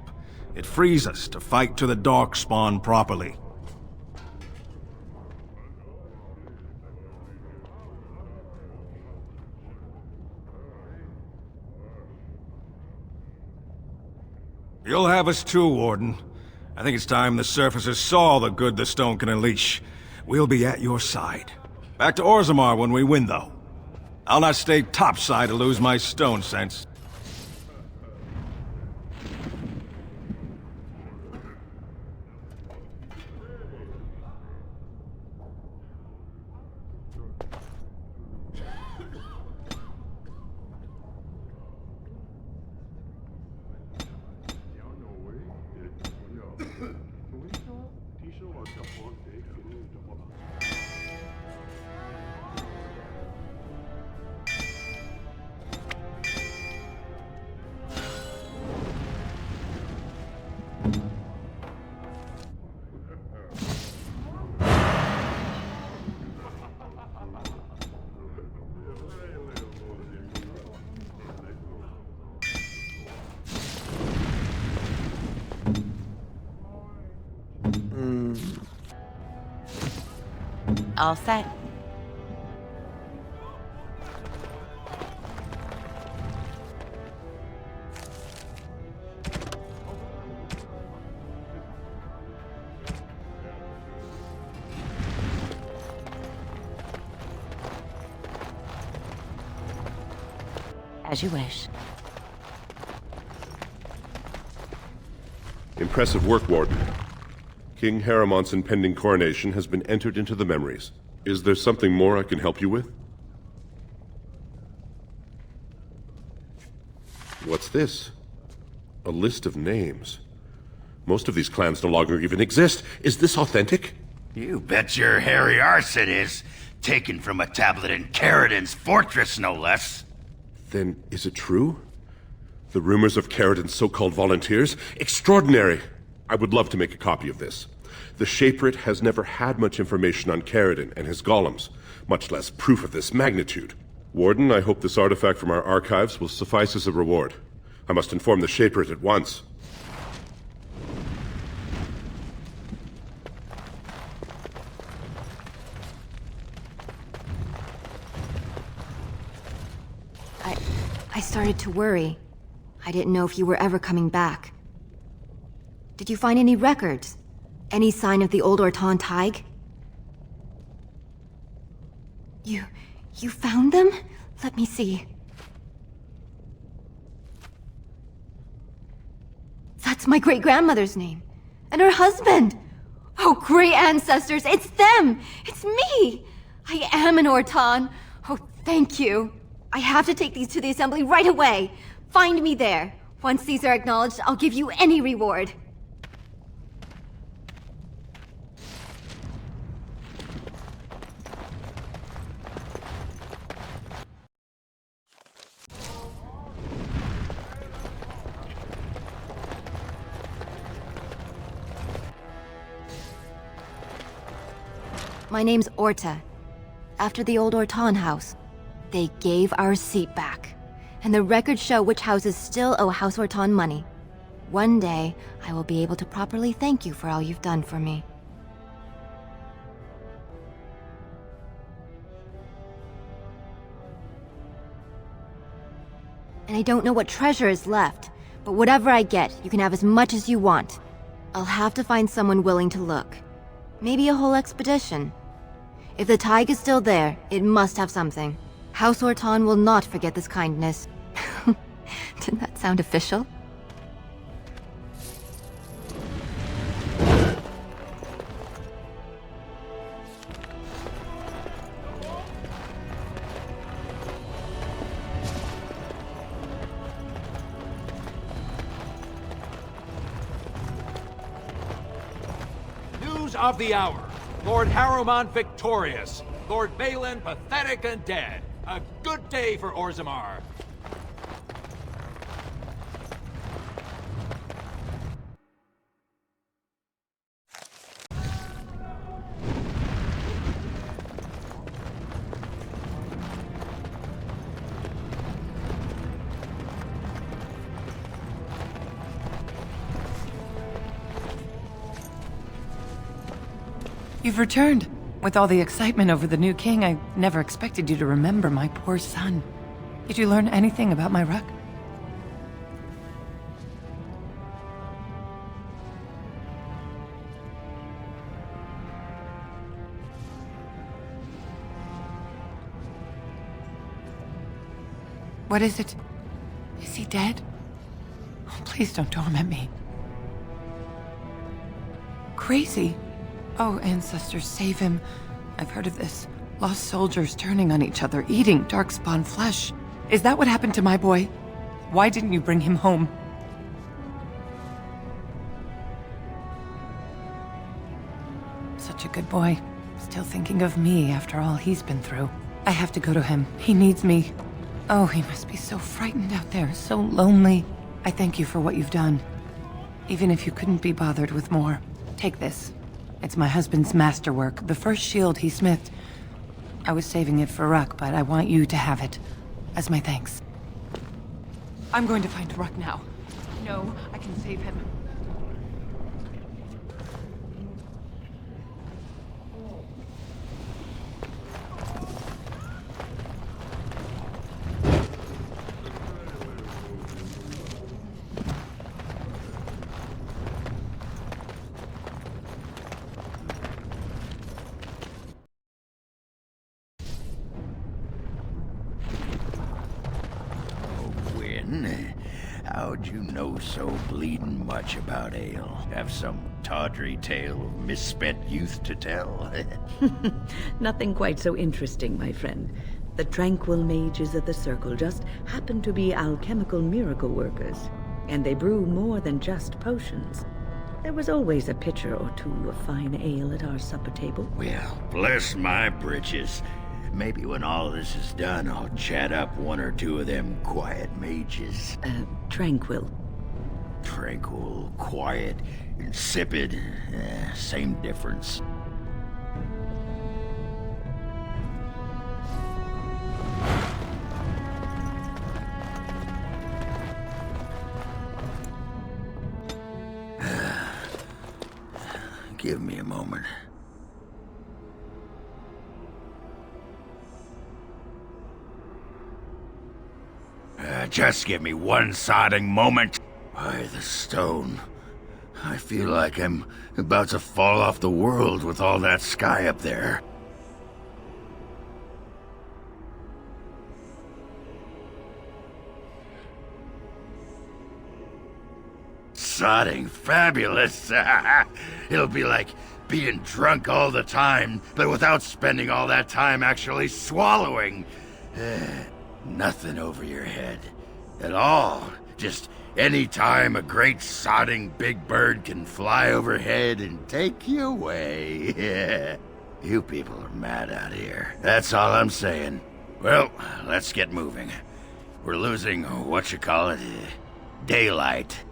It frees us to fight to the Darkspawn properly. You'll have us too, Warden. I think it's time the surfacers saw the good the stone can unleash. We'll be at your side. Back to Orzammar when we win, though. I'll not stay topside to lose my stone sense. All set. As you wish. Impressive work, Warden. King Haramont's impending coronation has been entered into the memories. Is there something more I can help you with? What's this? A list of names. Most of these clans no longer even exist. Is this authentic? You bet your hairy arse it is. Taken from a tablet in Caridin's fortress, no less. Then is it true? The rumors of Caridin's so-called volunteers? Extraordinary! I would love to make a copy of this. The Shaperate has never had much information on Caridin and his golems, much less proof of this magnitude. Warden, I hope this artifact from our archives will suffice as a reward. I must inform the Shaperate at once. I started to worry. I didn't know if you were ever coming back. Did you find any records? Any sign of the old Ortan Thaig? You found them? Let me see. That's my great-grandmother's name. And her husband! Oh, great ancestors, it's them! It's me! I am an Ortan. Oh, thank you. I have to take these to the assembly right away. Find me there. Once these are acknowledged, I'll give you any reward. My name's Orta. After the old Ortan house. They gave our seat back. And the records show which houses still owe House Ortan money. One day, I will be able to properly thank you for all you've done for me. And I don't know what treasure is left, but whatever I get, you can have as much as you want. I'll have to find someone willing to look. Maybe a whole expedition. If the Thaig is still there, it must have something. House Ortan will not forget this kindness. Didn't that sound official? News of the hour. Lord Harrowmont victorious. Lord Balin pathetic and dead. A good day for Orzammar. You've returned. With all the excitement over the new king, I never expected you to remember my poor son. Did you learn anything about my ruck? What is it? Is he dead? Oh, please don't torment me. Crazy. Oh, ancestors, save him. I've heard of this. Lost soldiers turning on each other, eating darkspawn flesh. Is that what happened to my boy? Why didn't you bring him home? Such a good boy. Still thinking of me after all he's been through. I have to go to him. He needs me. Oh, he must be so frightened out there, so lonely. I thank you for what you've done. Even if you couldn't be bothered with more. Take this. It's my husband's masterwork, the first shield he smithed. I was saving it for Ruck, but I want you to have it. As my thanks. I'm going to find Ruck now. No, I can save him. How'd you know so bleedin' much about ale? Have some tawdry tale of misspent youth to tell? Nothing quite so interesting, my friend. The tranquil mages of the Circle just happen to be alchemical miracle workers, and they brew more than just potions. There was always a pitcher or two of fine ale at our supper table. Well, bless my britches. Maybe when all this is done, I'll chat up one or two of them quiet mages. Tranquil. Tranquil, quiet, insipid. Same difference. Give me a moment. Just give me one sodding moment. By the stone. I feel like I'm about to fall off the world with all that sky up there. Sodding fabulous. It'll be like being drunk all the time, but without spending all that time actually swallowing. Nothing over your head. At all. Just any time a great sodding big bird can fly overhead and take you away. You people are mad out here. That's all I'm saying. Well, let's get moving. We're losing, daylight.